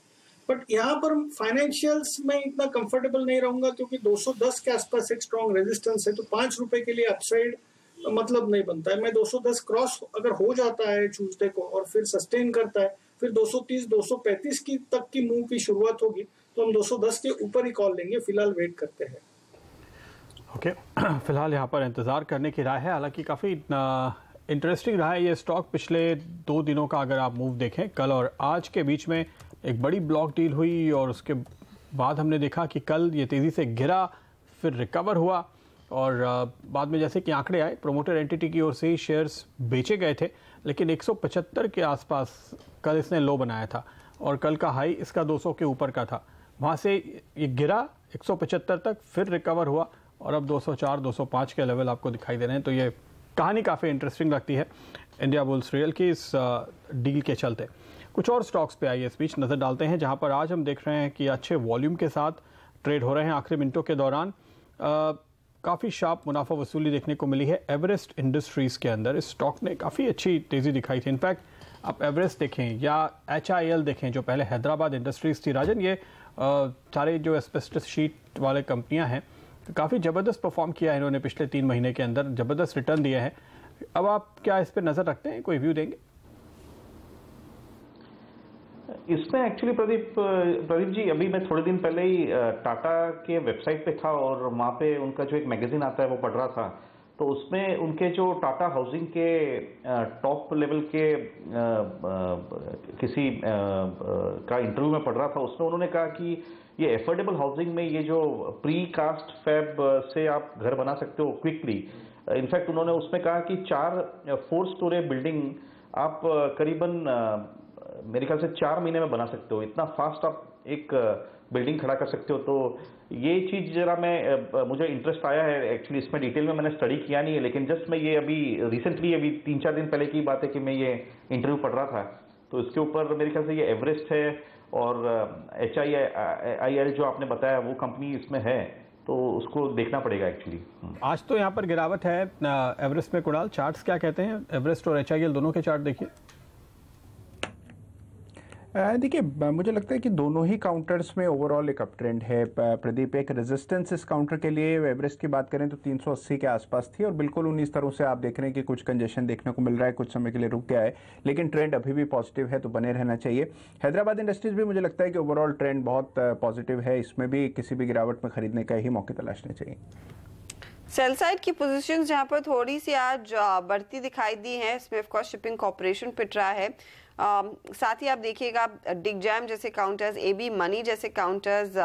बट यहाँ पर फाइनेंशियल्स में इतना कंफर्टेबल नहीं रहूंगा क्योंकि 210 के आसपास एक स्ट्रॉन्ग रेजिस्टेंस है, तो 5 रुपए के लिए अपसाइड मतलब नहीं बनता है। मैं 210 क्रॉस अगर हो जाता है ट्यूसडे को और फिर सस्टेन करता है, फिर 230-235 की तक की मूव की शुरुआत होगी, तो हम 210 के ऊपर ही कॉल लेंगे। फिलहाल वेट करते हैं। ओके, फिलहाल यहाँ पर इंतज़ार करने की राय है। हालांकि काफ़ी इंटरेस्टिंग रहा है ये स्टॉक। पिछले 2 दिनों का अगर आप मूव देखें, कल और आज के बीच में एक बड़ी ब्लॉक डील हुई और उसके बाद हमने देखा कि कल ये तेज़ी से गिरा, फिर रिकवर हुआ और बाद में जैसे कि आंकड़े आए प्रोमोटर एंटिटी की ओर से ही शेयर्स बेचे गए थे, लेकिन 175 के आसपास कल इसने लो बनाया था और कल का हाई इसका 200 के ऊपर का था। वहाँ से ये गिरा 175 तक, फिर रिकवर हुआ और अब 204-205 के लेवल आपको दिखाई दे रहे हैं। तो ये कहानी काफ़ी इंटरेस्टिंग लगती है इंडिया बुल्स रियल की इस डील के चलते। कुछ और स्टॉक्स पे आइए इस बीच नज़र डालते हैं जहां पर आज हम देख रहे हैं कि अच्छे वॉल्यूम के साथ ट्रेड हो रहे हैं। आखिरी मिनटों के दौरान काफ़ी शार्प मुनाफा वसूली देखने को मिली है एवरेस्ट इंडस्ट्रीज़ के अंदर। इस स्टॉक ने काफ़ी अच्छी तेज़ी दिखाई थी। इनफैक्ट आप एवरेस्ट देखें या HIL देखें जो पहले हैदराबाद इंडस्ट्रीज़ थी राजन, ये सारे जो एस्बेस्टस शीट वाले कंपनियां हैं काफ़ी ज़बरदस्त परफॉर्म किया है इन्होंने पिछले 3 महीने के अंदर, ज़बरदस्त रिटर्न दिए हैं। अब आप क्या इस पर नज़र रखते हैं, कोई व्यू देंगे? इसमें एक्चुअली प्रदीप जी, अभी मैं थोड़े दिन पहले ही टाटा के वेबसाइट पे था और वहाँ पे उनका जो एक मैगजीन आता है वो पढ़ रहा था। तो उसमें उनके जो टाटा हाउसिंग के टॉप लेवल के किसी का इंटरव्यू में पढ़ रहा था, उसमें उन्होंने कहा कि ये एफोर्डेबल हाउसिंग में ये जो प्री कास्ट फैब से आप घर बना सकते हो क्विकली। इनफैक्ट उन्होंने उसमें कहा कि 4 स्टोरी बिल्डिंग आप करीबन मेरे ख्याल से 4 महीने में बना सकते हो। इतना फास्ट आप एक बिल्डिंग खड़ा कर सकते हो। तो ये चीज़ जरा मुझे इंटरेस्ट आया है एक्चुअली। इसमें डिटेल में मैंने स्टडी किया नहीं है, लेकिन जस्ट मैं ये अभी रिसेंटली 3-4 दिन पहले की बात है कि मैं ये इंटरव्यू पढ़ रहा था। तो इसके ऊपर मेरे ख्याल से ये एवरेस्ट है और HIL जो आपने बताया वो कंपनी इसमें है, तो उसको देखना पड़ेगा एक्चुअली। आज तो यहाँ पर गिरावट है एवरेस्ट में। कुणाल, चार्ट्स क्या कहते हैं? एवरेस्ट और HIL दोनों के चार्ट देखिए। देखिए, मुझे लगता है कि दोनों ही काउंटर्स में ओवरऑल एक अप ट्रेंड है। प्रदीप, एक रेजिस्टेंस इस काउंटर के लिए एवरेस्ट की बात करें तो 380 के आसपास थी और बिल्कुल उन्हीं स्तरों से आप देख रहे हैं कि कुछ कंजेशन देखने को मिल रहा है, कुछ समय के लिए रुक गया है, लेकिन ट्रेंड अभी भी पॉजिटिव है, तो बने रहना चाहिए। हैदराबाद इंडस्ट्रीज भी मुझे लगता है कि ओवरऑल ट्रेंड बहुत पॉजिटिव है, इसमें भी किसी भी गिरावट में खरीदने का ही मौके तलाशने चाहिए। सेल साइड की पोजीशंस जहां पर थोड़ी सी आज बढ़ती दिखाई दी है, इसमें ऑफ कोर्स शिपिंग कॉर्पोरेशन पिट रहा है। साथ ही आप देखिएगा डिगजैम जैसे काउंटर्स, AB मनी जैसे काउंटर्स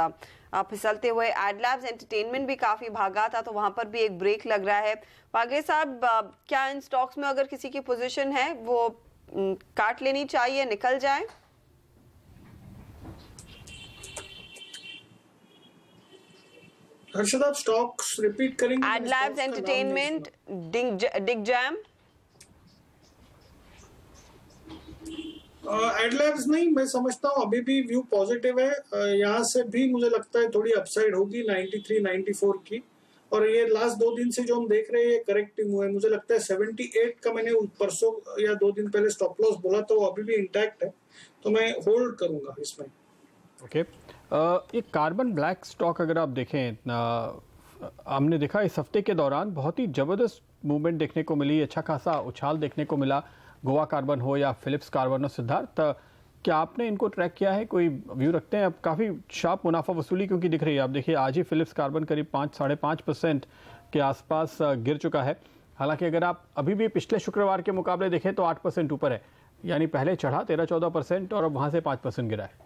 फिसलते हुए। एडलैब्स एंटरटेनमेंट भी काफी भागा था, तो वहां पर भी एक ब्रेक लग रहा है। पागे साहब, क्या इन स्टॉक्स में अगर किसी की पोजीशन है वो काट लेनी चाहिए, निकल जाए? हर्षद, आप स्टॉक्स रिपीट करेंगे? एडलैब्स एंटरटेनमेंट, डिगजैम। एडलैब्स नहीं, मैं समझता हूँ अभी भी व्यू पॉजिटिव है। यहाँ से भी मुझे लगता है थोड़ी अपसाइड होगी 93-94 की। और ये लास्ट 2 दिन से जो हम देख रहे हैं ये करेक्टिंग हुआ है। मुझे लगता है 78 का मैंने परसों या 2 दिन पहले स्टॉप लॉस बोला, तो वो अभी भी इंटैक्ट है, तो मैं होल्ड करूंगा इसमें। ओके, ये कार्बन ब्लैक स्टॉक अगर आप देखें, हमने देखा इस हफ्ते के दौरान बहुत ही जबरदस्त मूवमेंट देखने को मिली, अच्छा खासा उछाल देखने को मिला। गोवा कार्बन हो या फिलिप्स कार्बन हो। सिद्धार्थ, क्या आपने इनको ट्रैक किया है, कोई व्यू रखते हैं? अब काफ़ी शार्प मुनाफा वसूली क्योंकि दिख रही है। आप देखिए आज ही फिलिप्स कार्बन करीब 5-5.5% के आसपास गिर चुका है। हालांकि अगर आप अभी भी पिछले शुक्रवार के मुकाबले देखें तो 8% ऊपर है, यानी पहले चढ़ा 13-14% और अब वहां से 5% गिरा है।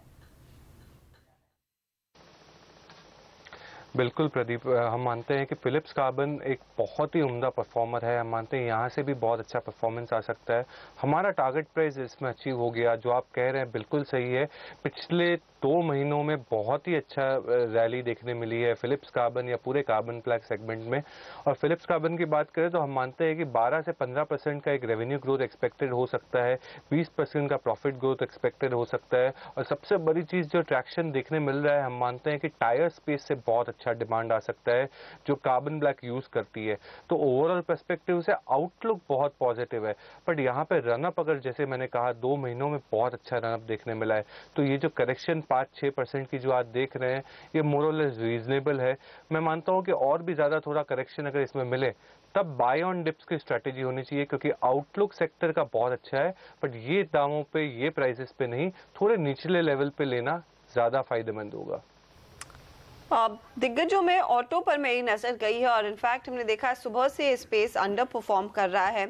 बिल्कुल प्रदीप, हम मानते हैं कि फिलिप्स कार्बन एक बहुत ही उम्दा परफॉर्मर है। हम मानते हैं यहाँ से भी बहुत अच्छा परफॉर्मेंस आ सकता है। हमारा टारगेट प्राइस इसमें अचीव हो गया। जो आप कह रहे हैं बिल्कुल सही है। पिछले 2 महीनों में बहुत ही अच्छा रैली देखने मिली है फिलिप्स कार्बन या पूरे कार्बन ब्लैक सेगमेंट में। और फिलिप्स कार्बन की बात करें तो हम मानते हैं कि 12 से 15% का एक रेवेन्यू ग्रोथ एक्सपेक्टेड हो सकता है, 20% का प्रॉफिट ग्रोथ एक्सपेक्टेड हो सकता है। और सबसे बड़ी चीज़ जो ट्रैक्शन देखने मिल रहा है, हम मानते हैं कि टायर स्पेस से बहुत अच्छा डिमांड आ सकता है जो कार्बन ब्लैक यूज करती है। तो ओवरऑल पर्सपेक्टिव से आउटलुक बहुत पॉजिटिव है। बट यहाँ पे रनअप, अगर जैसे मैंने कहा 2 महीनों में बहुत अच्छा रनअप देखने मिला है, तो ये जो करेक्शन 5-6% की जो आज देख रहे हैं ये मोर और लेस रीजनेबल है। मैं मानता हूँ कि और भी ज्यादा थोड़ा करेक्शन अगर इसमें मिले तब बाय ऑन डिप्स की स्ट्रेटेजी होनी चाहिए, क्योंकि आउटलुक सेक्टर का बहुत अच्छा है। बट ये दामों पे, ये प्राइसेस पे नहीं, थोड़े निचले लेवल पे लेना ज्यादा फायदेमंद होगा। दिग्गजों में ऑटो पर मेरी नजर गई है और इनफैक्ट हमने देखा सुबह से स्पेस अंडर परफॉर्म कर रहा है।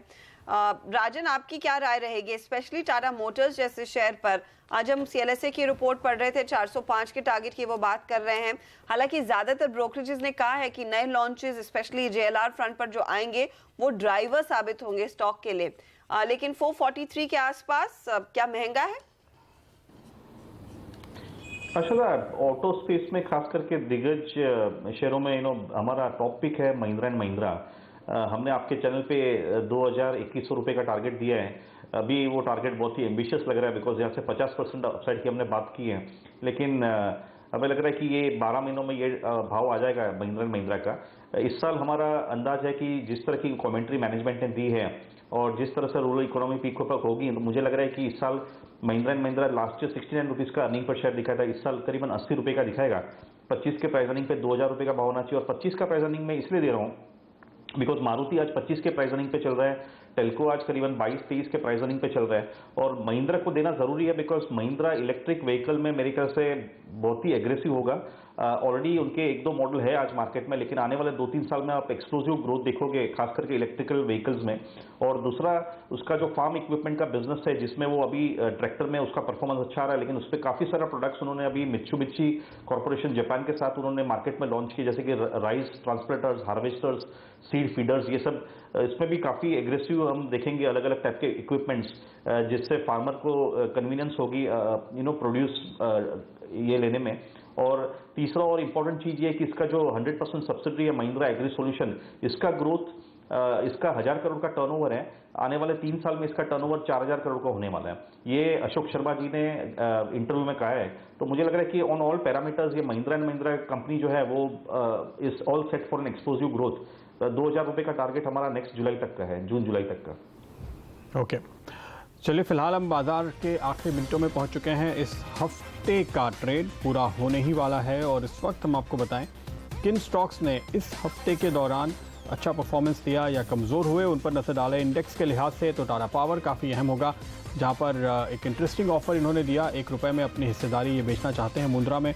राजन, आपकी क्या राय रहेगी, स्पेशली टाटा मोटर्स जैसे शेयर पर? आज हम CLSA की रिपोर्ट पढ़ रहे थे, 405 के टारगेट की वो बात कर रहे हैं। हालांकि ज्यादातर ब्रोकरेजेस ने कहा है कि नए लॉन्चेस स्पेशली JLR फ्रंट पर जो आएंगे वो ड्राइवर साबित होंगे स्टॉक के लिए, लेकिन 443 के आसपास क्या महंगा है? अच्छा, ऑटो स्पेस में खास करके दिग्गज शेयरों में हमारा टॉप पिक है महिंद्रा एंड महिंद्रा। हमने आपके चैनल पे 2,2100 रुपये का टारगेट दिया है। अभी वो टारगेट बहुत ही एम्बिशियस लग रहा है, बिकॉज यहाँ से 50% अपसाइड की हमने बात की है। लेकिन हमें लग रहा है कि ये 12 महीनों में ये भाव आ जाएगा महिंद्रा एंड महिंद्रा का। इस साल हमारा अंदाज है कि जिस तरह की कमेंट्री मैनेजमेंट ने दी है और जिस तरह से रूरल इकोनॉमी पीक पर होगी, तो मुझे लग रहा है कि इस साल Mahindra and Mahindra last year 69 rupees का अर्निंग पर शेयर दिखाया था, इस साल करीबन 80 रुपये का दिखाएगा। 25 के प्राइस अर्निंग पे 2,000 रुपये का भाव होना चाहिए। और 25 का प्राइस अर्निंग में इसलिए दे रहा हूँ बिकॉज मारुति आज 25 के प्राइस अर्निंग पे चल रहा है, टेल्को आज करीबन 22-23 के प्राइस अर्निंग पे चल रहा है, और महिंद्रा को देना जरूरी है बिकॉज महिंद्रा इलेक्ट्रिक व्हीकल में मेरे ख्याल से बहुत ही एग्रेसिव होगा। ऑलरेडी उनके 1-2 मॉडल है आज मार्केट में, लेकिन आने वाले 2-3 साल में आप एक्सप्लोसिव ग्रोथ देखोगे खास करके इलेक्ट्रिकल व्हीकल्स में। और दूसरा उसका जो फार्म इक्विपमेंट का बिजनेस है, जिसमें वो अभी ट्रैक्टर में उसका परफॉर्मेंस अच्छा रहा है, लेकिन उस पर काफी सारा प्रोडक्ट्स उन्होंने अभी मित्सुबिशी कॉर्पोरेशन जापान के साथ उन्होंने मार्केट में लॉन्च किए, जैसे कि राइस ट्रांसप्लांटर्स, हार्वेस्टर्स, सीड फीडर्स, ये सब इसमें भी काफी एग्रेसिव हम देखेंगे अलग अलग टाइप के इक्विपमेंट्स, जिससे फार्मर को कन्वीनियंस होगी प्रोड्यूस ये लेने में। और तीसरा और इम्पोर्टेंट चीज ये है कि इसका जो 100% सब्सिडरी है महिंद्रा एग्री सॉल्यूशन, इसका ग्रोथ, इसका 1000 करोड़ का टर्नओवर है, आने वाले 3 साल में इसका टर्नओवर 4000 करोड़ का होने वाला है, ये अशोक शर्मा जी ने इंटरव्यू में कहा है। तो मुझे लग रहा है कि ऑन ऑल पैरामीटर्स ये महिंद्रा एंड महिंद्रा कंपनी जो है वो is all set for an explosive growth. 2000 रुपए का टारगेट हमारा नेक्स्ट जुलाई तक का है, जून जुलाई तक का। ओके, चलिए फिलहाल हम बाजार के आखिरी मिनटों में पहुंच चुके हैं। इस हफ्ते का ट्रेड पूरा होने ही वाला है और इस वक्त हम आपको बताएं किन स्टॉक्स ने इस हफ्ते के दौरान अच्छा परफॉर्मेंस दिया या कमज़ोर हुए, उन पर नजर डालें। इंडेक्स के लिहाज से तो टाटा पावर काफ़ी अहम होगा, जहां पर एक इंटरेस्टिंग ऑफर इन्होंने दिया, 1 रुपये में अपनी हिस्सेदारी ये बेचना चाहते हैं मुंद्रा में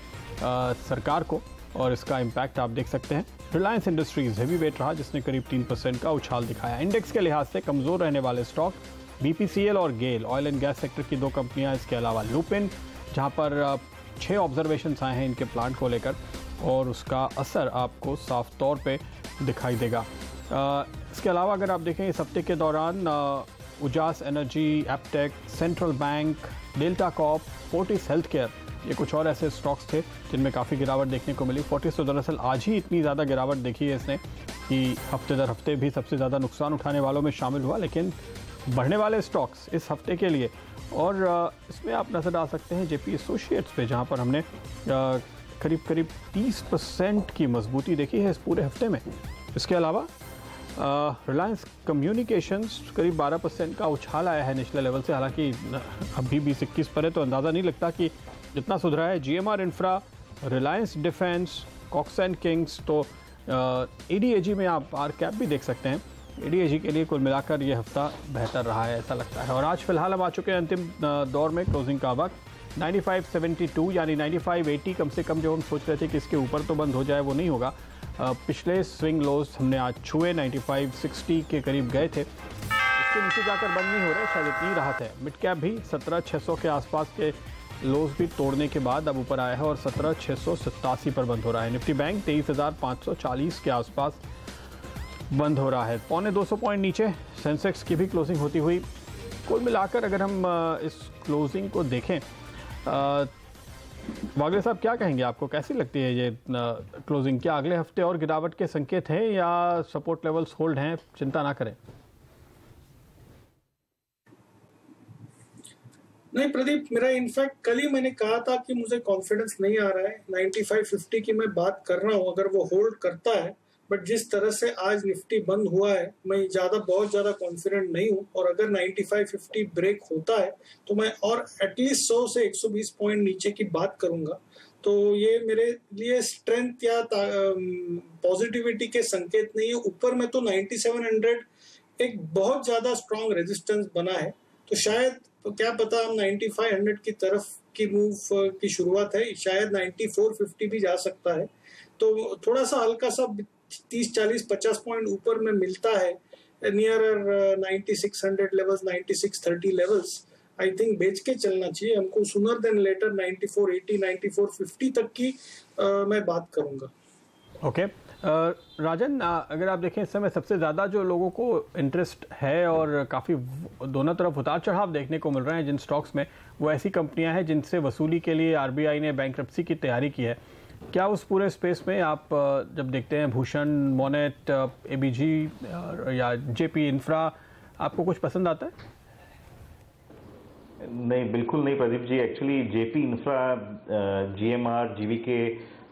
सरकार को, और इसका इम्पैक्ट आप देख सकते हैं। रिलायंस इंडस्ट्रीज हैवी वेट रहा, जिसने करीब 3% का उछाल दिखाया। इंडेक्स के लिहाज से कमज़ोर रहने वाले स्टॉक BPCL और गेल, ऑयल एंड गैस सेक्टर की 2 कंपनियां, इसके अलावा लुपिन, जहां पर 6 ऑब्जर्वेशंस आए हैं इनके प्लांट को लेकर और उसका असर आपको साफ तौर पे दिखाई देगा। इसके अलावा अगर आप देखें इस हफ्ते के दौरान Ujaas energy, Aptech, central bank, Delta Corp, Fortis health care, ये कुछ और ऐसे स्टॉक्स थे जिनमें काफ़ी गिरावट देखने को मिली। फोर्टिस तो दरअसल आज ही इतनी ज़्यादा गिरावट देखी है इसने कि हफ्ते दर हफ्ते भी सबसे ज़्यादा नुकसान उठाने वालों में शामिल हुआ, लेकिन बढ़ने वाले स्टॉक्स इस हफ्ते के लिए, और इसमें आप नजर डाल सकते हैं जेपी एसोसिएट्स पे, जहां पर हमने करीब 30% की मजबूती देखी है इस पूरे हफ्ते में। इसके अलावा रिलायंस कम्युनिकेशंस करीब 12% का उछाल आया है निचले लेवल से, हालांकि अभी 20-21 पर है तो अंदाज़ा नहीं लगता कि जितना सुधरा है। GMR Infra, Reliance Defence, Cox and Kings, तो ADAG में आप आर कैप भी देख सकते हैं। ADAG के लिए कुल मिलाकर ये हफ्ता बेहतर रहा है ऐसा लगता है। और आज फिलहाल हम आ चुके हैं अंतिम दौर में, क्लोजिंग का वक्त 95.72 यानी 95.80, कम से कम जो हम सोच रहे थे कि इसके ऊपर तो बंद हो जाए वो नहीं होगा। पिछले स्विंग लोज हमने आज छुए, 95.60 के करीब गए थे, इसके नीचे जाकर बंद नहीं हो रहे, शायद इतनी राहत है। मिड कैप भी 17,600 के आसपास के लोज भी तोड़ने के बाद अब ऊपर आया है और 17,687 पर बंद हो रहा है। निफ्टी बैंक 23,540 के आसपास बंद हो रहा है, 250 पॉइंट नीचे सेंसेक्स की भी क्लोजिंग होती हुई। कुल मिलाकर अगर हम इस क्लोजिंग को देखें, वागले साहब क्या कहेंगे, आपको कैसी लगती है ये क्लोजिंग? क्या अगले हफ्ते और गिरावट के संकेत हैं या सपोर्ट लेवल्स होल्ड हैं, चिंता ना करें? नहीं प्रदीप, मेरा इनफैक्ट कल ही मैंने कहा था कि मुझे कॉन्फिडेंस नहीं आ रहा है। 95.50 की मैं बात कर रहा हूं, अगर वो होल्ड करता है, बट जिस तरह से आज निफ्टी बंद हुआ है मैं बहुत ज्यादा कॉन्फिडेंट नहीं हूं। और अगर 95.50 ब्रेक होता है तो मैं और एटलीस्ट 100 से 120 पॉइंट नीचे की बात करूंगा। तो ये मेरे लिए स्ट्रेंथ या पॉजिटिविटी के संकेत नहीं है। ऊपर में तो 9700 एक बहुत ज्यादा स्ट्रॉन्ग रेजिस्टेंस बना है, तो शायद तो क्या पता हम 9500 की तरफ की मूव की शुरुआत है, शायद 94.50 भी जा सकता है। तो थोड़ा सा हल्का सा 30, 40, 50 पॉइंट ऊपर में मिलता है, near 9600 levels, 9630 levels, I think बेच के चलना चाहिए हमको। सूनर देन लेटर 9480, 9450 तक की मैं बात करूंगा। ओके राजन, अगर आप देखें इस समय सबसे ज़्यादा जो लोगों को इंटरेस्ट है और काफ़ी दोनों तरफ उतार चढ़ाव देखने को मिल रहे हैं जिन स्टॉक्स में, वो ऐसी कंपनियां हैं जिनसे वसूली के लिए RBI ने बैंक्रप्सी की तैयारी की है। क्या उस पूरे स्पेस में आप जब देखते हैं भूषण, मोनेट, ABG या JP इंफ्रा, आपको कुछ पसंद आता है? नहीं, बिल्कुल नहीं Pradeep ji. Actually JP infra, GMR, GVK,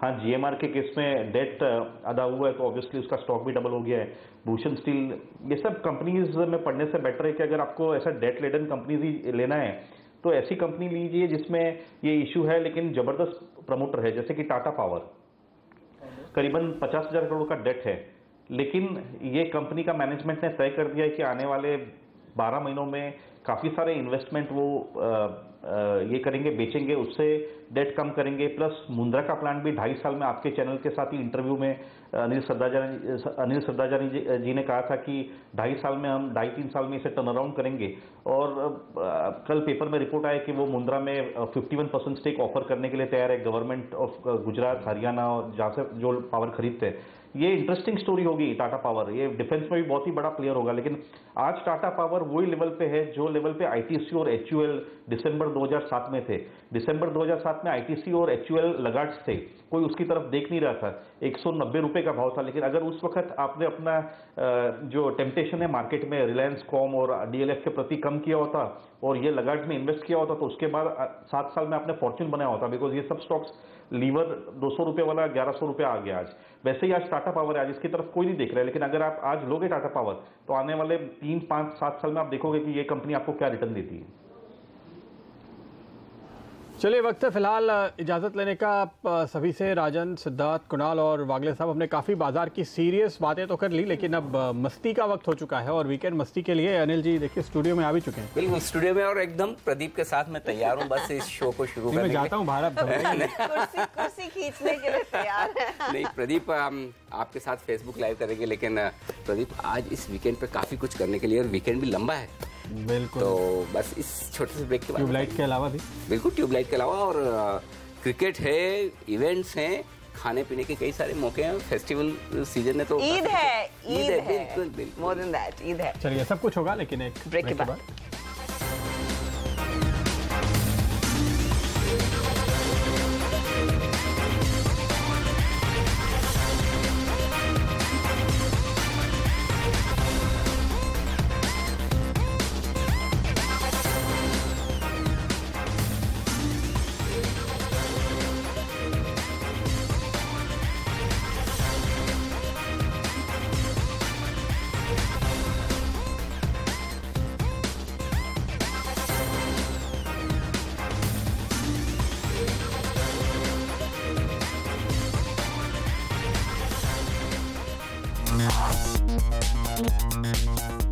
हाँ GMR के केस में डेट अदा हुआ है तो ऑब्वियसली उसका स्टॉक भी डबल हो गया है। भूषण स्टील, ये सब कंपनीज में पढ़ने से बेटर है कि अगर आपको ऐसा डेट लेडन कंपनीज ही लेना है तो ऐसी कंपनी लीजिए जिसमें ये इशू है लेकिन जबरदस्त प्रमोटर है, जैसे कि टाटा पावर, करीबन 50,000 करोड़ का डेट है, लेकिन ये कंपनी का मैनेजमेंट ने तय कर दिया है कि आने वाले 12 महीनों में काफ़ी सारे इन्वेस्टमेंट वो ये करेंगे, बेचेंगे, उससे डेट कम करेंगे। प्लस मुंद्रा का प्लांट भी 2.5 साल में आपके चैनल के साथ ही इंटरव्यू में अनिल सरदाजानी जी ने कहा था कि 2.5 साल में हम 2.5-3 साल में इसे टर्न अराउंड करेंगे। और कल पेपर में रिपोर्ट आया कि वो मुंद्रा में 51% स्टेक ऑफर करने के लिए तैयार है, गवर्नमेंट ऑफ गुजरात, हरियाणा और जहाँ से जो पावर खरीदते हैं। ये इंटरेस्टिंग स्टोरी होगी टाटा पावर, ये डिफेंस में भी बहुत ही बड़ा प्लेयर होगा। लेकिन आज टाटा पावर वही लेवल पे है जो लेवल पे आईटीसी और एचयूएल दिसंबर 2007 में थे। दिसंबर 2007 में आईटीसी और एचयूएल लगाट्स थे, कोई उसकी तरफ देख नहीं रहा था। 190 रुपए का भाव था। लेकिन अगर उस वक्त आपने अपना जो टेम्पटेशन है मार्केट में रिलायंस कॉम और डीएलएफ के प्रति कम किया होता और ये लगाट में इन्वेस्ट किया होता, तो उसके बाद 7 साल में आपने फॉर्च्यून बनाया होता। बिकॉज ये सब स्टॉक्स लीवर 200 रुपए वाला 1100 रुपए आ गया आज। वैसे ही आज टाटा पावर है, आज इसकी तरफ कोई नहीं देख रहा है। लेकिन अगर आप आज लोगे टाटा पावर तो आने वाले 3, 5, 7 साल में आप देखोगे कि ये कंपनी आपको क्या रिटर्न देती है। चलिए, वक्त है फिलहाल इजाजत लेने का सभी से। राजन, सिद्धार्थ, कुणाल और वागले साहब, हमने काफी बाजार की सीरियस बातें तो कर ली, लेकिन अब मस्ती का वक्त हो चुका है और वीकेंड मस्ती के लिए अनिल जी देखिए स्टूडियो में आ भी चुके हैं। बिल्कुल स्टूडियो में, और एकदम प्रदीप के साथ मैं तैयार हूँ बस इस शो को शुरू करने। मैं जाता हूँ बाहर, कुर्सी खींचने के लिए तैयार है। नहीं प्रदीप, आपके साथ फेसबुक लाइव करेंगे, लेकिन प्रदीप आज इस वीकेंड पे काफी कुछ करने के लिए, और वीकेंड भी लंबा है। बिल्कुल, तो बस इस छोटे से ब्रेक के बाद ट्यूबलाइट के अलावा भी, बिल्कुल ट्यूबलाइट के अलावा, और क्रिकेट है, इवेंट्स हैं, खाने पीने के कई सारे मौके हैं, फेस्टिवल सीजन है, तो ईद है, बिल्कुल बिल्कुल, मोर देन दैट, ईद है। चलिए सब कुछ होगा, लेकिन एक ब्रेक के बाद।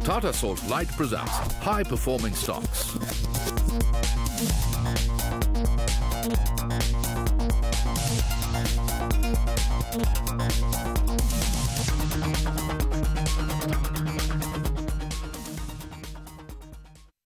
Tata Salt Light presents high performing stocks.